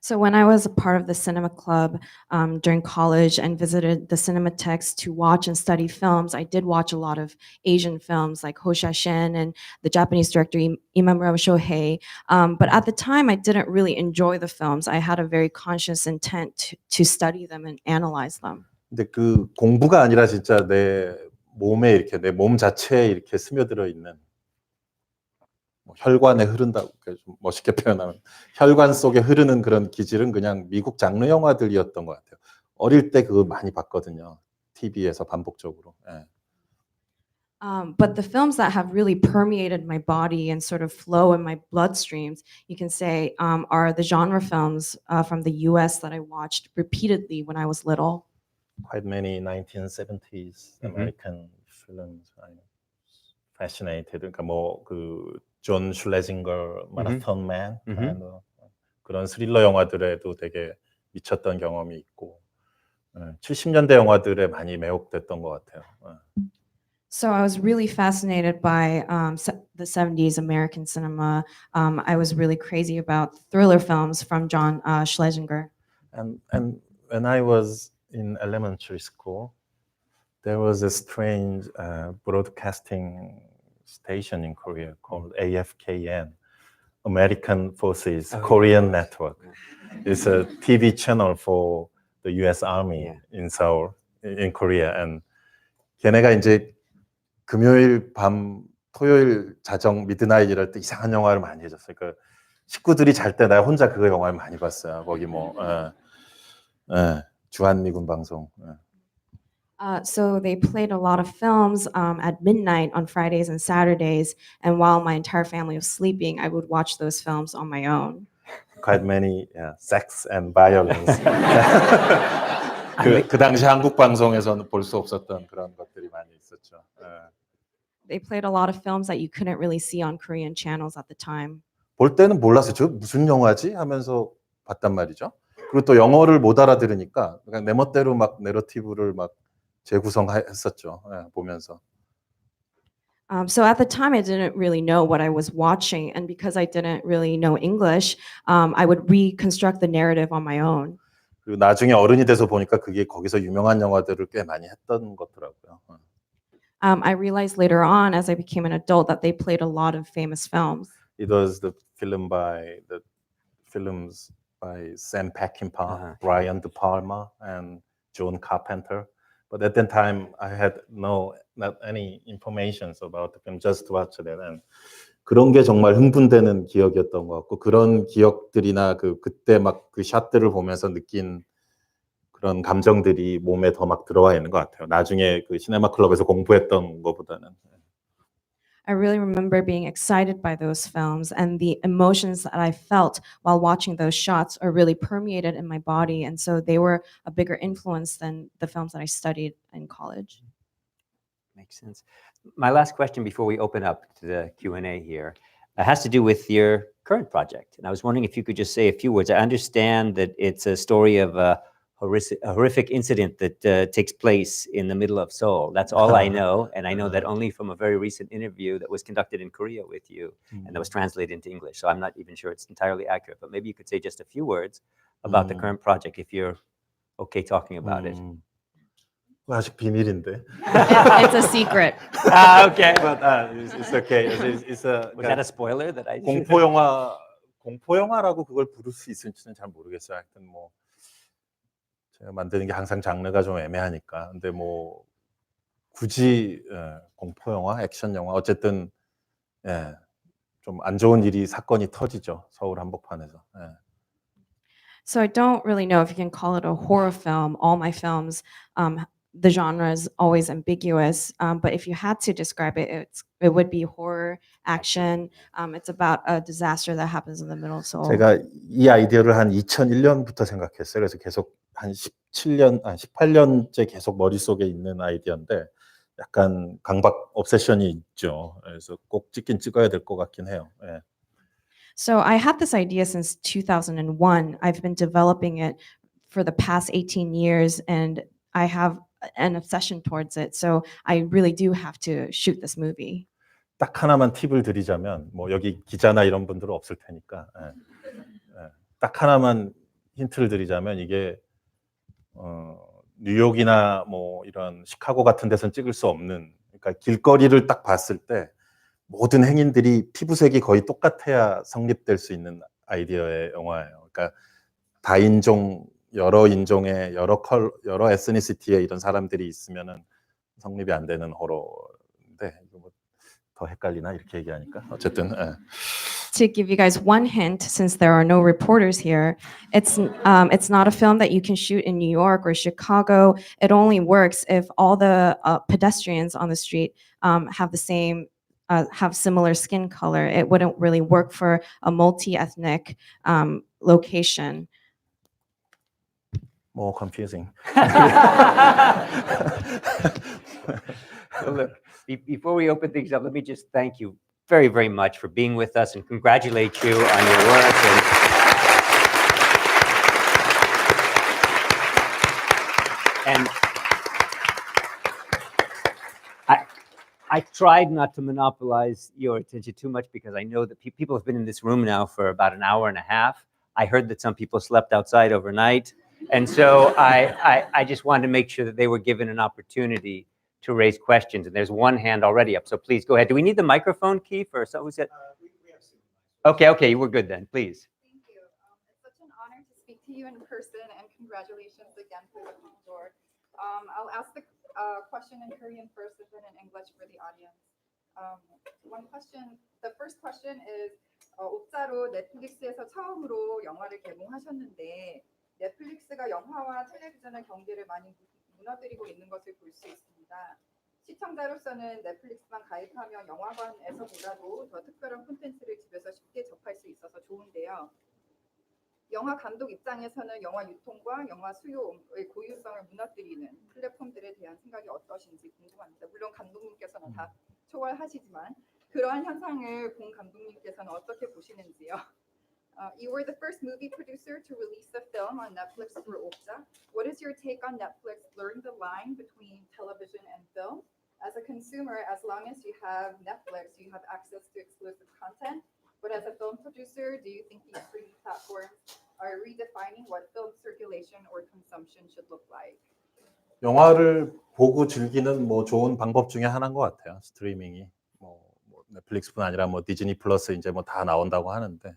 So when I was a part of the cinema club during college and visited the Cinematheques to watch and study films, I did watch a lot of Asian films like Ho Sha-shin and the Japanese director Imamura Shohei. But at the time, I didn't really enjoy the films. I had a very conscious intent to study them and analyze them. 근데 그 공부가 아니라 진짜 내 몸에 이렇게 내 몸 자체에 이렇게 스며들어 있는 뭐 혈관에 흐른다고 좀 멋있게 표현하면 혈관 속에 흐르는 그런 기질은 그냥 미국 장르 영화들이었던 것 같아요. 어릴 때 그거 많이 봤거든요. TV에서 반복적으로. 예. But the films that have really permeated my body and sort of flow in my bloodstreams, you can say, are the genre films from the US that I watched repeatedly when I was little. Quite many 1970s American films I'm fascinated. 그러니까 뭐그존 슐레징거 마라톤 맨 그런 스릴러 영화들에도 되게 미쳤던 경험이 있고 70년대 영화들에 많이 매혹됐던 것 같아요. So I was really fascinated by the 70s American cinema. I was really crazy about thriller films from John Schlesinger. And when I was in elementary school, there was a strange broadcasting station in Korea called AFKN, American Forces Korean Network. It's a TV channel for the U.S. Army in Seoul, in Korea. And 걔네가 이제 금요일 밤, 토요일 자정 미드나잇 이럴 때 이상한 영화를 많이 해줬어요. 그 식구들이 잘 때 나 혼자 그 영화를 많이 봤어요. 거기 주한미군 방송. So they played a lot of films at midnight on Fridays and Saturdays, and while my entire family was sleeping, I would watch those films on my own. Quite many sex and violence. 그 당시 한국 방송에서는 볼 수 없었던 그런 것들이 많이 있었죠. They played a lot of films that you couldn't really see on Korean channels at the time. 볼 때는 몰랐어요. 저 무슨 영화지? 하면서 봤단 말이죠. 그리고 또 영어를 못 알아들으니까 그냥 내 멋대로 막 내러티브를 막 재구성했었죠. 보면서. So at the time, I didn't really know what I was watching, and because I didn't really know English, I would reconstruct the narrative on my own. 그리고 나중에 어른이 돼서 보니까 그게 거기서 유명한 영화들을 꽤 많이 했던 것더라고요. I realized later on, as I became an adult, that they played a lot of famous films. It was the films by Sam Peckinpah, Brian De Palma, and John Carpenter. But at that time, I had not any information about the film, just watched it. And 그런 게 정말 흥분되는 기억이었던 것 같고 그런 기억들이나 그때 막 그 샷들을 보면서 느낀 그런 감정들이 몸에 더 막 들어와 있는 것 같아요. 나중에 그 시네마 클럽에서 공부했던 것보다는. I really remember being excited by those films, and the emotions that I felt while watching those shots are really permeated in my body, and so they were a bigger influence than the films that I studied in college. Makes sense. My last question before we open up to the Q&A here has to do with your current project. And I was wondering if you could just say a few words. I understand that it's a story of a horrific incident that takes place in the middle of Seoul. That's all I know. And I know that only from a very recent interview that was conducted in Korea with you and that was translated into English. So I'm not even sure it's entirely accurate. But maybe you could say just a few words about the current project if you're okay talking about it. 아직 비밀인데. It's a secret. Okay. But it's okay. Was that a spoiler that I? 공포영화라고 그걸 부를 수 있을지는 잘 모르겠어요. 하여튼 뭐 제가 만드는 게 항상 장르가 좀 애매하니까. 근데 뭐 굳이 공포영화, 액션영화 어쨌든 좀 안 좋은 사건이 터지죠. 서울 한복판에서. So I don't really know if you can call it a horror film. All my films, the genre is always ambiguous. But if you had to describe it, it would be horror, action. It's about a disaster that happens in the middle of Seoul. 제가 이 아이디어를 한 2001년부터 생각했어요. 그래서 계속 한 18년째 계속 머릿속에 있는 아이디어인데 약간 강박 옵세션이 있죠. 그래서 꼭 찍긴 찍어야 될 것 같긴 해요. So I had this idea since 2001. I've been developing it for the past 18 years, and I have an obsession towards it. So I really do have to shoot this movie. 딱 하나만 팁을 드리자면, 뭐 여기 기자나 이런 분들은 없을 테니까, 딱 하나만 힌트를 드리자면 이게 뉴욕이나 뭐 이런 시카고 같은 데서는 찍을 수 없는, 그러니까 길거리를 딱 봤을 때 모든 행인들이 피부색이 거의 똑같아야 성립될 수 있는 아이디어의 영화예요. 그러니까 다인종 여러 인종의 여러 에스니시티의 이런 사람들이 있으면은 성립이 안 되는 호러인데 이거 뭐더 헷갈리나 이렇게 얘기하니까 어쨌든. 예. To give you guys one hint, since there are no reporters here, it's not a film that you can shoot in New York or Chicago. It only works if all the pedestrians on the street have the same have similar skin color. It wouldn't really work for a multi-ethnic location. More confusing. Well, look, before we open things up, let me just thank you very, very much for being with us and congratulate you on your work. And I tried not to monopolize your attention too much because I know that people have been in this room now for about an hour and a half. I heard that some people slept outside overnight. And so I just wanted to make sure that they were given an opportunity to raise questions. And there's one hand already up, so please go ahead. Do we need the microphone, Keith, or so? Who said? Okay, we're good then, please. Thank you. It's such an honor to speak to you in person, and congratulations again for the Bong Talk. I'll ask the question in Korean first and then in English for the audience. One question, the first question is, 옥자로 넷플릭스에서 처음으로 영화를 개봉하셨는데 넷플릭스가 영화와 텔레비전의 경계를 많이 무너뜨리고 있는 것을 볼 수 있습니다. 시청자로서는 넷플릭스만 가입하면 영화관에서보다도 더 특별한 콘텐츠를 집에서 쉽게 접할 수 있어서 좋은데요. 영화 감독 입장에서는 영화 유통과 영화 수요의 고유성을 무너뜨리는 플랫폼들에 대한 생각이 어떠신지 궁금합니다. 물론 감독님께서는 다 초월하시지만 그러한 현상을 본 감독님께서는 어떻게 보시는지요? You were the first movie producer to release a film on Netflix for Okja. What is your take on Netflix blurring the line between television and film? As a consumer, as long as you have Netflix, you have access to exclusive content. But as a film producer, do you think these streaming platforms are redefining what film circulation or consumption should look like? 영화를 보고 즐기는 뭐 좋은 방법 중에 하나인 것 같아요. 스트리밍이 뭐 넷플릭스뿐 아니라 뭐 디즈니 플러스 이제 뭐 다 나온다고 하는데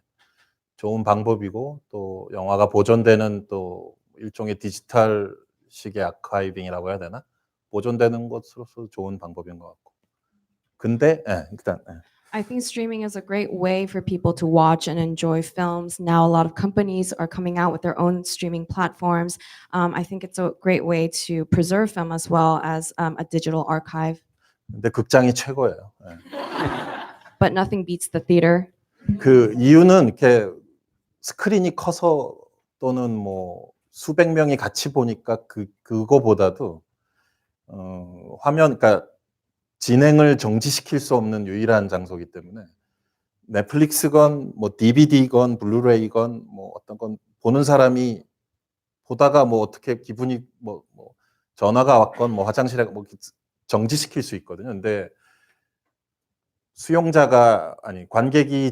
좋은 방법이고 또 영화가 보존되는 또 일종의 디지털식의 아카이빙이라고 해야 되나? 보존되는 것으로서 좋은 방법인 것 같고. 근데 일단. I think streaming is a great way for people to watch and enjoy films. Now, a lot of companies are coming out with their own streaming platforms. I think it's a great way to preserve film as well as a digital archive. 근데 극장이 최고예요. But nothing beats the theater. 그 이유는 이렇게 스크린이 커서 또는 뭐 수백 명이 같이 보니까 그거보다도 화면, 그러니까 진행을 정지시킬 수 없는 유일한 장소이기 때문에 넷플릭스건 뭐 DVD건 블루레이건 뭐 어떤 건 보는 사람이 보다가 뭐 어떻게 기분이 뭐 전화가 왔건 뭐 화장실에 뭐 정지시킬 수 있거든요. 근데 수용자가 아니 관객이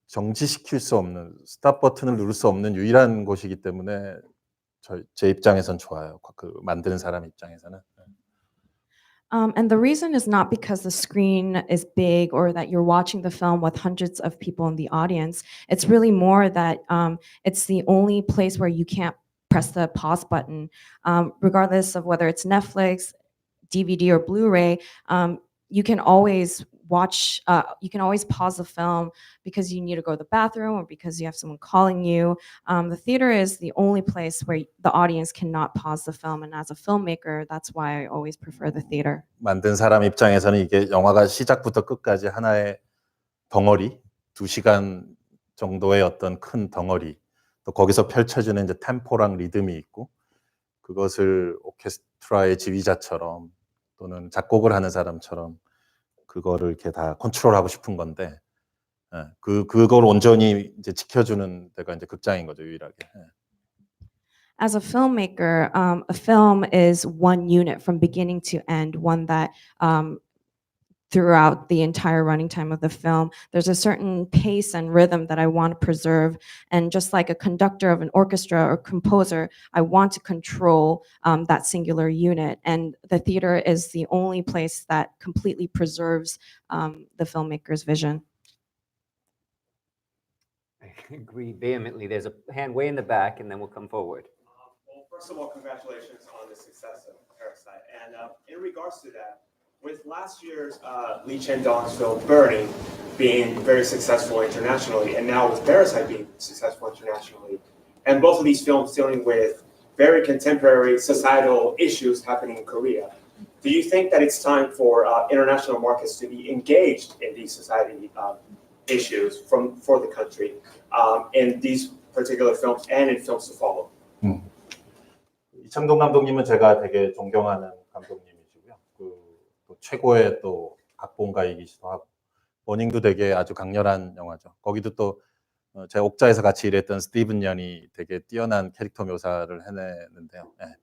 정지시킬 수 없는 스탑 버튼을 누를 수 없는 유일한 곳이기 때문에 제 입장에선 좋아요. 그 만드는 사람 입장에서는. And the reason is not because the screen is big or that you're watching the film with hundreds of people in the audience. It's really more that it's the only place where you can't press the pause button. Regardless of whether it's Netflix, DVD, or Blu-ray, you can always watch, you can always pause the film because you need to go to the bathroom or because you have someone calling you. The theater is the only place where the audience cannot pause the film. And as a filmmaker, that's why I always prefer the theater. 만든 사람 입장에서는 이게 영화가 시작부터 끝까지 하나의 덩어리, 2시간 정도의 어떤 큰 덩어리, 또 거기서 펼쳐지는 이제 템포랑 리듬이 있고 그것을 오케스트라의 지휘자처럼 또는 작곡을 하는 사람처럼 그거를 이렇게 다 컨트롤하고 싶은 건데 그걸 온전히 이제 지켜주는 데가 이제 극장인 거죠, 유일하게. As a filmmaker, a film is one unit from beginning to end, one that throughout the entire running time of the film, there's a certain pace and rhythm that I want to preserve. And just like a conductor of an orchestra or composer, I want to control that singular unit. And the theater is the only place that completely preserves the filmmaker's vision. I agree vehemently. There's a hand way in the back, and then we'll come forward. First of all, congratulations on the success of Parasite. And in regards to that, with last year's Lee Chang-dong's film Burning being very successful internationally, and now with Parasite being successful internationally, and both of these films dealing with very contemporary societal issues happening in Korea, do you think that it's time for international markets to be engaged in these society issues for the country in these particular films and in films to follow? 이창동 감독님은 제가 되게 존경하는 감독님이시고요. 또 최고의 또 각본가이기도 하고, 버닝도 되게 아주 강렬한 영화죠. 거기도 또 제가 옥자에서 같이 일했던 스티븐 연이 되게 뛰어난 캐릭터 묘사를 해내는데요. 네.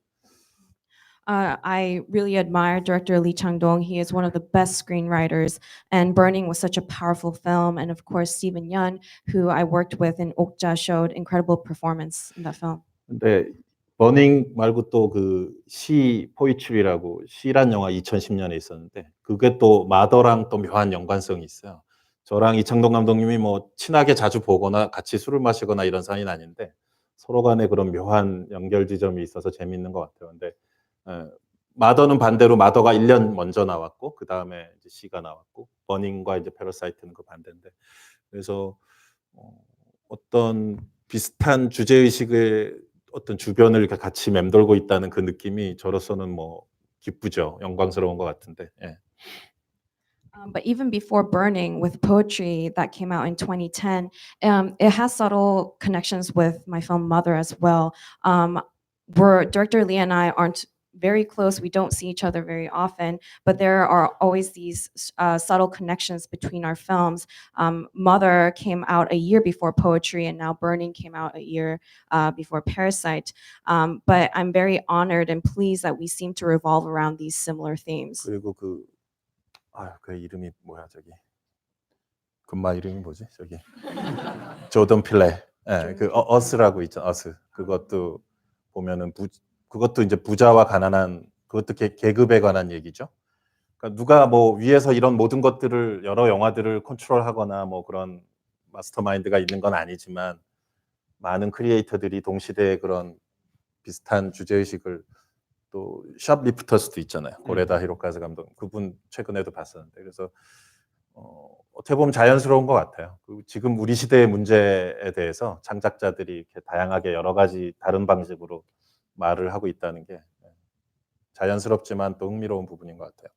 I really admire director Lee Chang-dong. He is one of the best screenwriters, and Burning was such a powerful film. And of course, Stephen Yeun, who I worked with in Okja, showed incredible performance in that film. 근데 버닝 말고 또 그 시 포이츄리라고 시란 영화 2010년에 있었는데 그게 또 마더랑 또 묘한 연관성이 있어요. 저랑 이창동 감독님이 뭐 친하게 자주 보거나 같이 술을 마시거나 이런 사이는 아닌데 서로 간에 그런 묘한 연결 지점이 있어서 재밌는 것 같아요. 근데 마더는 반대로 마더가 1년 먼저 나왔고 그 다음에 이제 시가 나왔고 버닝과 이제 패러사이트는 그 반대인데 그래서 어떤 비슷한 주제 의식의 어떤 주변을 같이 맴돌고 있다는 그 느낌이 저로서는 뭐 기쁘죠. 영광스러운 것 같은데. 예. But even before Burning, with Poetry that came out in 2010, it has subtle connections with my film Mother as well. Director Lee and I aren't very close. We don't see each other very often, but there are always these subtle connections between our films. Mother came out a year before Poetry, and now Burning came out a year before Parasite. But I'm very honored and pleased that we seem to revolve around these similar themes. 그리고 그 이름이 뭐야 저기 금마 이름이 뭐지 저기 조던 필레. 예, 그 어스라고 있죠. 어스. 그것도 보면은 그것도 이제 부자와 가난한 그것도 계급에 관한 얘기죠. 그러니까 누가 뭐 위에서 이런 모든 것들을 여러 영화들을 컨트롤하거나 뭐 그런 마스터마인드가 있는 건 아니지만 많은 크리에이터들이 동시대에 그런 비슷한 주제 의식을 또 샵리프터스도 있잖아요. 고레다 히로카즈 감독 그분 최근에도 봤었는데 그래서 어떻게 보면 자연스러운 것 같아요. 지금 우리 시대의 문제에 대해서 창작자들이 이렇게 다양하게 여러 가지 다른 방식으로 말을 하고 있다는 게 자연스럽지만 또 흥미로운 부분인 것 같아요.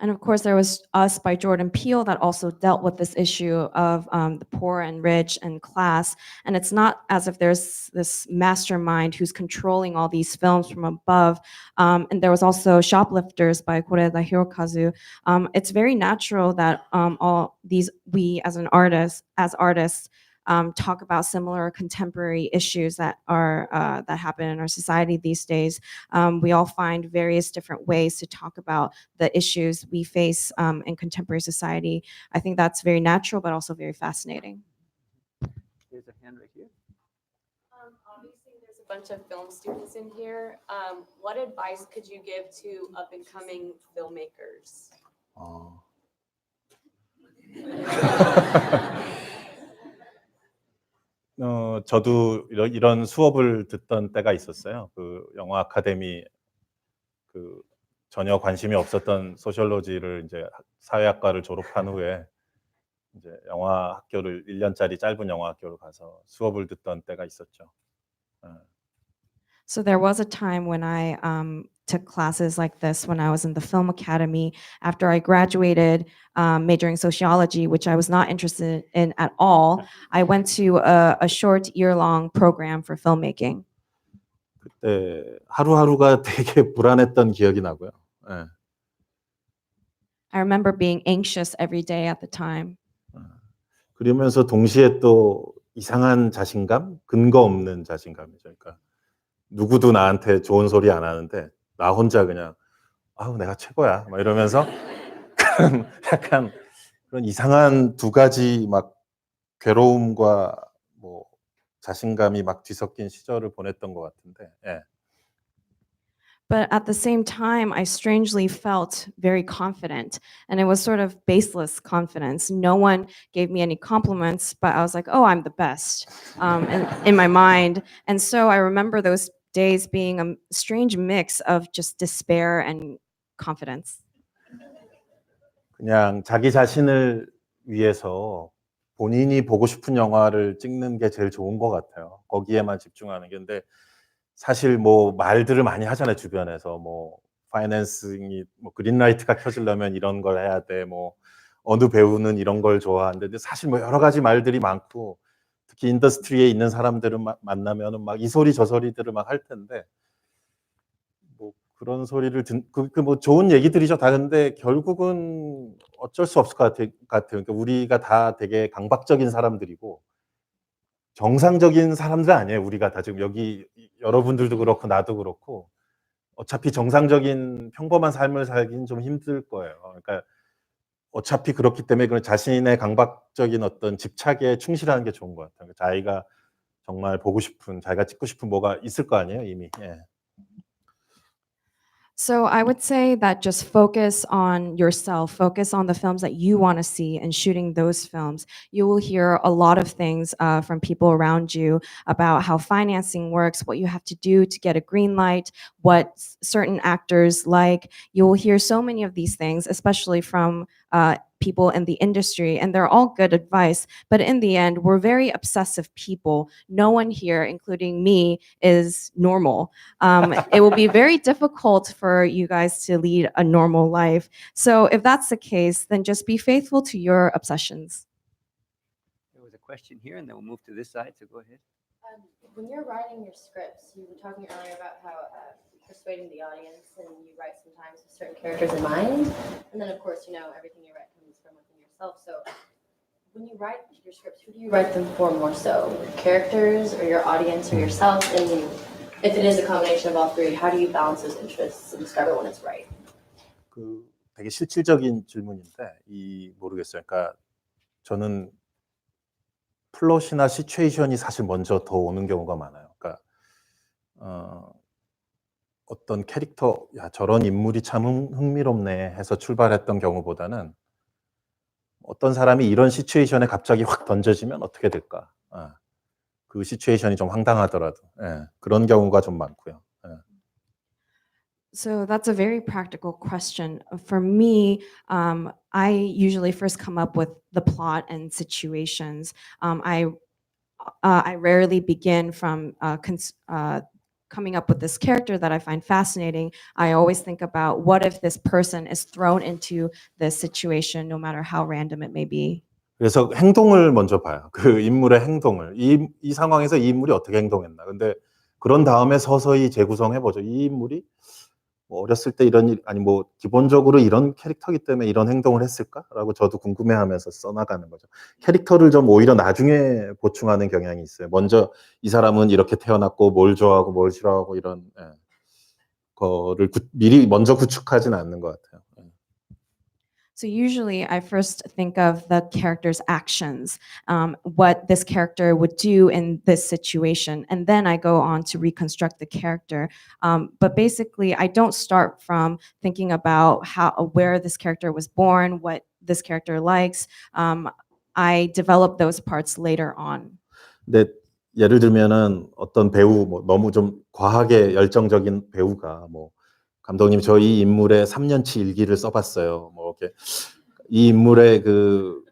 And of course, there was Us by Jordan Peele that also dealt with this issue of the poor and rich and class. And it's not as if there's this mastermind who's controlling all these films from above. And there was also Shoplifters by Koreda Hirokazu. It's very natural that we as artists, talk about similar contemporary issues that happen in our society these days. We all find various different ways to talk about the issues we face in contemporary society. I think that's very natural, but also very fascinating. There's a hand right here. Obviously, there's a bunch of film students in here. What advice could you give to up-and-coming filmmakers? 저도 이런 수업을 듣던 때가 있었어요. 그 영화 아카데미 전혀 관심이 없었던 소시올로지를 이제 사회학과를 졸업한 후에 이제 영화 학교를 1년짜리 짧은 영화 학교를 가서 수업을 듣던 때가 있었죠. So there was a time when I took classes like this when I was in the film academy. After I graduated, majoring sociology, which I was not interested in at all, I went to a short year-long program for filmmaking. 그때 하루하루가 되게 불안했던 기억이 나고요. 예. I remember being anxious every day at the time. 그러면서 동시에 또 이상한 자신감, 근거 없는 자신감이죠. 그러니까 누구도 나한테 좋은 소리 안 하는데 나 혼자 그냥 내가 최고야 막 이러면서 약간 그런 이상한 두 가지 막 괴로움과 뭐 자신감이 막 뒤섞인 시절을 보냈던 것 같은데. 예. But at the same time, I strangely felt very confident, and it was sort of baseless confidence. No one gave me any compliments, but I was like, "Oh, I'm the best," in my mind. And so I remember those days being a strange mix of just despair and confidence. 그냥 자기 자신을 위해서 본인이 보고 싶은 영화를 찍는 게 제일 좋은 것 같아요. 거기에만 집중하는 게. 근데 사실 뭐 말들을 많이 하잖아요, 주변에서. 뭐 파이낸싱이 뭐 그린라이트가 켜지려면 이런 걸 해야 돼. 뭐 어느 배우는 이런 걸 좋아하는데, 근데 사실 뭐 여러 가지 말들이 많고, 특히 인더스트리에 있는 사람들을 만나면은 막 이 소리 저 소리들을 막 할 텐데, 뭐 그런 소리를 뭐 좋은 얘기들이죠 다. 근데 결국은 어쩔 수 없을 것 같아요. 그러니까 우리가 다 되게 강박적인 사람들이고 정상적인 사람들 아니에요. 우리가 다 지금 여기 여러분들도 그렇고 나도 그렇고 어차피 정상적인 평범한 삶을 살긴 좀 힘들 거예요. 그러니까 어차피 그렇기 때문에 그 자신의 강박적인 어떤 집착에 충실하는 게 좋은 것 같아요. 자기가 정말 보고 싶은, 자기가 찍고 싶은 뭐가 있을 거 아니에요, 이미. 예. So I would say that just focus on yourself, focus on the films that you want to see and shooting those films. You will hear a lot of things from people around you about how financing works, what you have to do to get a green light, what certain actors like. You will hear so many of these things, especially from people in the industry, and they're all good advice. But in the end, we're very obsessive people. No one here, including me, is normal. It will be very difficult for you guys to lead a normal life. So if that's the case, then just be faithful to your obsessions. There was a question here, and then we'll move to this side, so go ahead. When you're writing your scripts, you were talking earlier about how persuading the audience, and you write sometimes with certain characters in mind, and then of course, everything you write comes from within yourself. So when you write your scripts, who do you write them for more so? Characters or your audience or yourself? And if it is a combination of all three, how do you balance those interests and discover when it's right? 그 되게 실질적인 질문인데 모르겠어요. 그러니까 저는 플롯이나 시츄에이션이 사실 먼저 더 오는 경우가 많아요. 그러니까 어떤 캐릭터, 야 저런 인물이 참 흥미롭네 해서 출발했던 경우보다는 어떤 사람이 이런 시츄에이션에 갑자기 확 던져지면 어떻게 될까? 그 시츄에이션이 좀 황당하더라도 그런 경우가 좀 많고요. So that's a very practical question. For me, I usually first come up with the plot and situations. I rarely begin from coming up with this character that I find fascinating. I always think about what if this person is thrown into this situation, no matter how random it may be. 그래서 행동을 먼저 봐요. 그 인물의 행동을. 이 상황에서 이 인물이 어떻게 행동했나. 근데 그런 다음에 서서히 재구성해 보죠. 이 인물이 뭐 어렸을 때 이런 일, 아니 뭐 기본적으로 이런 캐릭터이기 때문에 이런 행동을 했을까라고 저도 궁금해하면서 써나가는 거죠. 캐릭터를 좀 오히려 나중에 보충하는 경향이 있어요. 먼저 이 사람은 이렇게 태어났고 뭘 좋아하고 뭘 싫어하고 이런 거를 미리 먼저 구축하지는 않는 것 같아요. So usually I first think of the character's actions, what this character would do in this situation, and then I go on to reconstruct the character. But basically, I don't start from thinking about where this character was born, what this character likes. I develop those parts later on. 근데 예를 들면은 어떤 배우 뭐 너무 좀 과하게 열정적인 배우가 뭐 감독님 저 이 인물의 3년치 일기를 써봤어요. 뭐 이렇게 이 인물의 그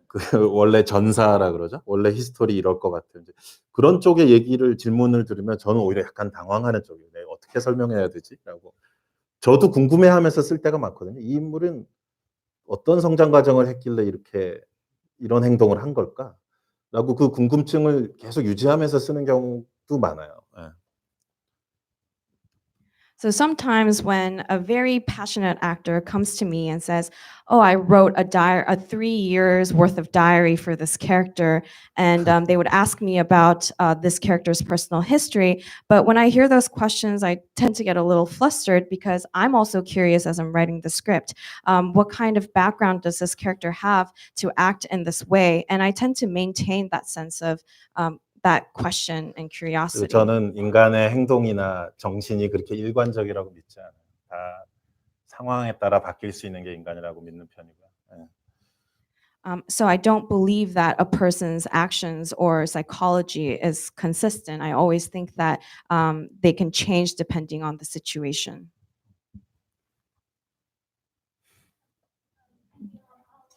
원래 전사라 그러죠. 원래 히스토리 이럴 것 같아요. 이제 그런 쪽의 질문을 들으면 저는 오히려 약간 당황하는 쪽이에요. 내가 어떻게 설명해야 되지?라고. 저도 궁금해하면서 쓸 때가 많거든요. 이 인물은 어떤 성장 과정을 했길래 이런 행동을 한 걸까?라고 그 궁금증을 계속 유지하면서 쓰는 경우도 많아요. So sometimes when a very passionate actor comes to me and says, "Oh, I wrote a 3 years worth of diary for this character," and they would ask me about this character's personal history, but when I hear those questions, I tend to get a little flustered because I'm also curious as I'm writing the script. What kind of background does this character have to act in this way? And I tend to maintain that sense of that question and curiosity. 저는 인간의 행동이나 정신이 그렇게 일관적이라고 믿지 않아요. 다 상황에 따라 바뀔 수 있는 게 인간이라고 믿는 편이고요. So I don't believe that a person's actions or psychology is consistent. I always think that they can change depending on the situation.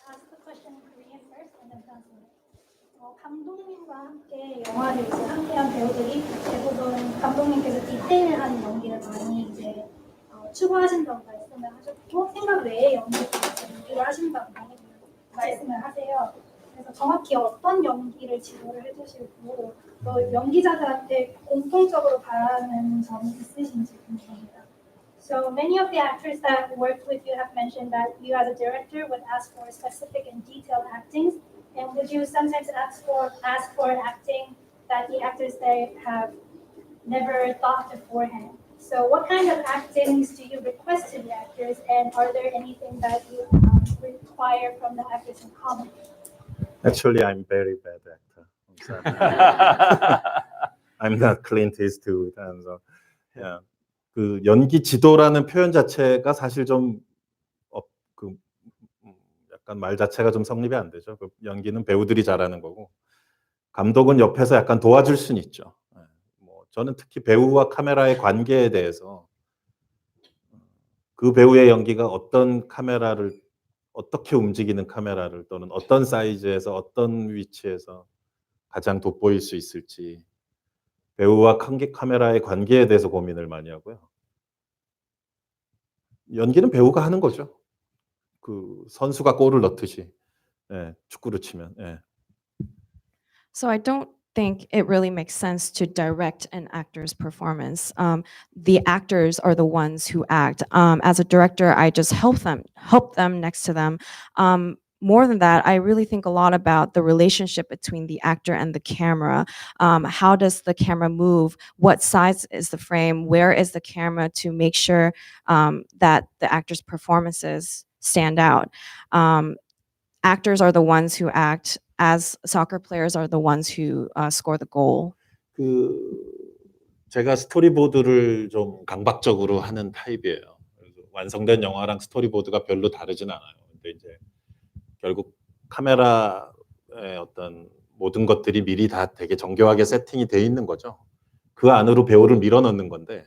Ask the question in Korean first and then translate. 감독님과 함께 영화를 이제 함께한 배우들이 대부분 감독님께서 디테일을 하는 연기를 많이 이제 추구하신다고 말씀을 하셨고 생각 외의 연기를 하신다고 많이 말씀을 하세요. 그래서 정확히 어떤 연기를 지도를 해주시고 또 연기자들한테 공통적으로 바라는 점이 있으신지 궁금합니다. So many of the actors that worked with you have mentioned that you as a director would ask for specific and detailed actings, and would you sometimes ask for an acting that the actors there have never thought beforehand? So what kind of actings do you request to the actors, and are there anything that you require from the actors in common? Actually, I'm very bad actor. I'm sorry. I'm not Clint Eastwood. And so, yeah. 그 연기 지도라는 표현 자체가 사실 좀 약간 말 자체가 좀 성립이 안 되죠. 그 연기는 배우들이 잘하는 거고 감독은 옆에서 약간 도와줄 수는 있죠. 뭐 저는 특히 배우와 카메라의 관계에 대해서 그 배우의 연기가 어떤 카메라를 어떻게 움직이는 카메라를 또는 어떤 사이즈에서 어떤 위치에서 가장 돋보일 수 있을지 배우와 카메라의 관계에 대해서 고민을 많이 하고요. 연기는 배우가 하는 거죠. 그 선수가 골을 넣듯이 축구를 치면. So I don't think it really makes sense to direct an actor's performance. The actors are the ones who act. As a director, I just help them next to them. More than that, I really think a lot about the relationship between the actor and the camera. How does the camera move? What size is the frame? Where is the camera to make sure that the actor's performances stand out? Actors are the ones who act, as soccer players are the ones who score the goal. 제가 스토리보드를 좀 강박적으로 하는 타입이에요. 그래서 완성된 영화랑 스토리보드가 별로 다르진 않아요. 근데 이제 결국 카메라의 어떤 모든 것들이 미리 다 되게 정교하게 세팅이 돼 있는 거죠. 그 안으로 배우를 밀어넣는 건데,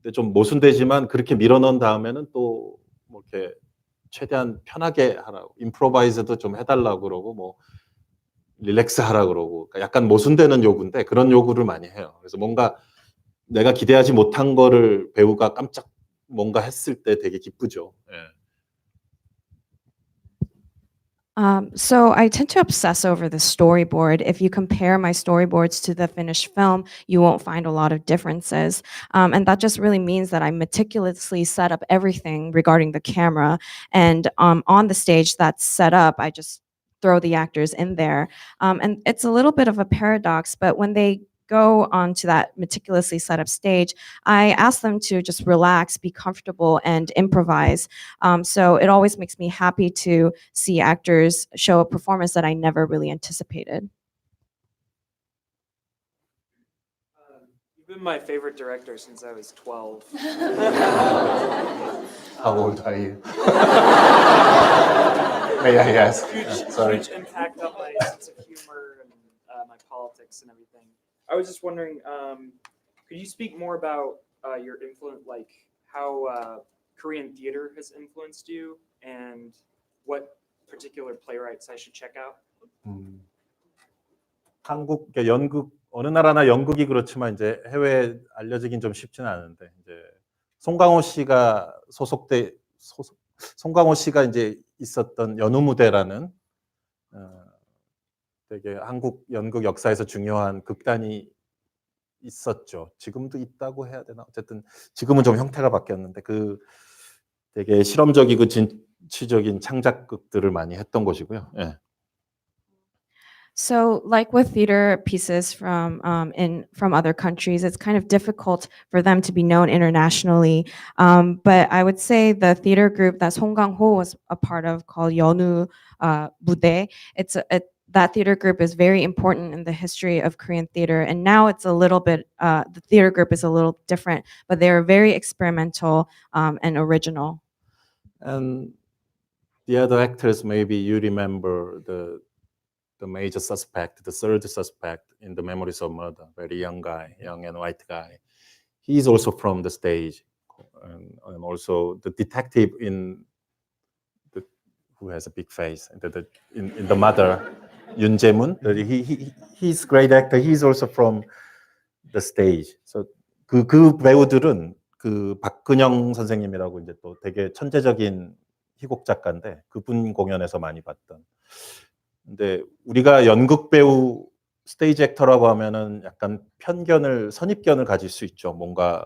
근데 좀 모순되지만 그렇게 밀어넣은 다음에는 또 뭐 이렇게 최대한 편하게 하라고, 임프로바이즈도 좀 해달라고 그러고 뭐 릴렉스 하라고 그러고, 그러니까 약간 모순되는 요구인데 그런 요구를 많이 해요. 그래서 뭔가 내가 기대하지 못한 거를 배우가 깜짝 뭔가 했을 때 되게 기쁘죠. So I tend to obsess over the storyboard. If you compare my storyboards to the finished film, you won't find a lot of differences. And that just really means that I meticulously set up everything regarding the camera. And on the stage that's set up, I just throw the actors in there. And it's a little bit of a paradox, but when they go onto that meticulously set up stage, I ask them to just relax, be comfortable, and improvise. So it always makes me happy to see actors show a performance that I never really anticipated. You've been my favorite director since I was 12. How old are you? May I ask? Sorry. Huge impact on my sense of humor and my politics and everything. I was just wondering, could you speak more about your influence, like how Korean theater has influenced you, and what particular playwrights I should check out? 한국 연극 어느 나라나 연극이 그렇지만 이제 해외에 알려지긴 좀 쉽지는 않은데 이제 송강호 씨가 송강호 씨가 이제 있었던 연우 무대라는 되게 한국 연극 역사에서 중요한 극단이 있었죠. 지금도 있다고 해야 되나? 어쨌든 지금은 좀 형태가 바뀌었는데 그 되게 실험적이고 진취적인 창작극들을 많이 했던 곳이고요. 예. So, like with theater pieces from other countries, it's kind of difficult for them to be known internationally. But I would say the theater group that Song Kang-ho was a part of, called Yeonu Mudae, that theater group is very important in the history of Korean theater. And now it's a little bit, the theater group is a little different, but they are very experimental and original. And the other actors, maybe you remember the major suspect, the third suspect in the Memories of Murder, very young guy, young and white guy. He's also from the stage, and also the detective who has a big face, in the Mother, Yoon Jae-moon. He's a great actor. He's also from the stage. So 그 배우들은 그 박근영 선생님이라고 이제 또 되게 천재적인 희곡 작가인데 그분 공연에서 많이 봤던. 근데 우리가 연극 배우 스테이지 액터라고 하면은 약간 선입견을 가질 수 있죠. 뭔가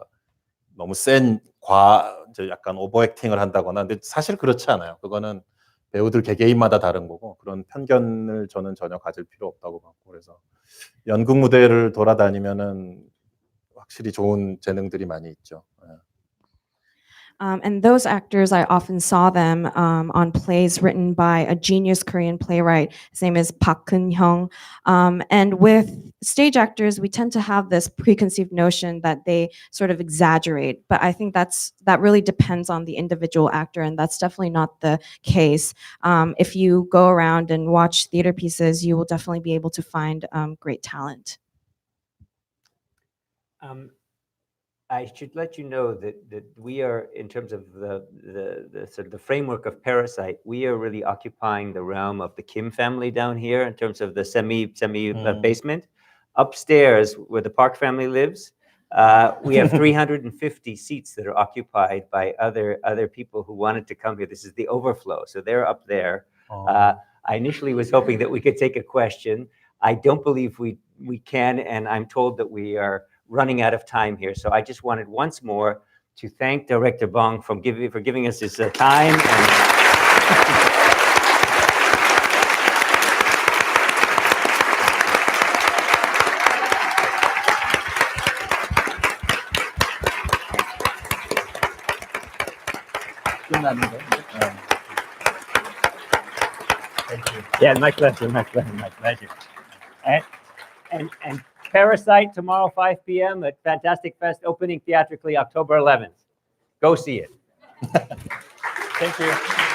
너무 이제 약간 오버액팅을 한다거나. 근데 사실 그렇지 않아요. 그거는 배우들 개개인마다 다른 거고 그런 편견을 저는 전혀 가질 필요 없다고 봤고, 그래서 연극 무대를 돌아다니면은 확실히 좋은 재능들이 많이 있죠. And those actors, I often saw them on plays written by a genius Korean playwright. His name is Park Kun-hyung. And with stage actors, we tend to have this preconceived notion that they sort of exaggerate. But I think that really depends on the individual actor, and that's definitely not the case. If you go around and watch theater pieces, you will definitely be able to find great talent. I should let you know that we are, in terms of the sort of the framework of Parasite, we are really occupying the realm of the Kim family down here in terms of the semi basement. Upstairs, where the Park family lives, we have 350 seats that are occupied by other people who wanted to come here. This is the overflow, so they're up there. I initially was hoping that we could take a question. I don't believe we can, and I'm told that we are running out of time here. So I just wanted once more to thank Director Bong for giving us his time. Thank you. Yeah, my pleasure, my pleasure, my pleasure. And Parasite tomorrow, 5 p.m. at Fantastic Fest, opening theatrically October 11th. Go see it. Thank you.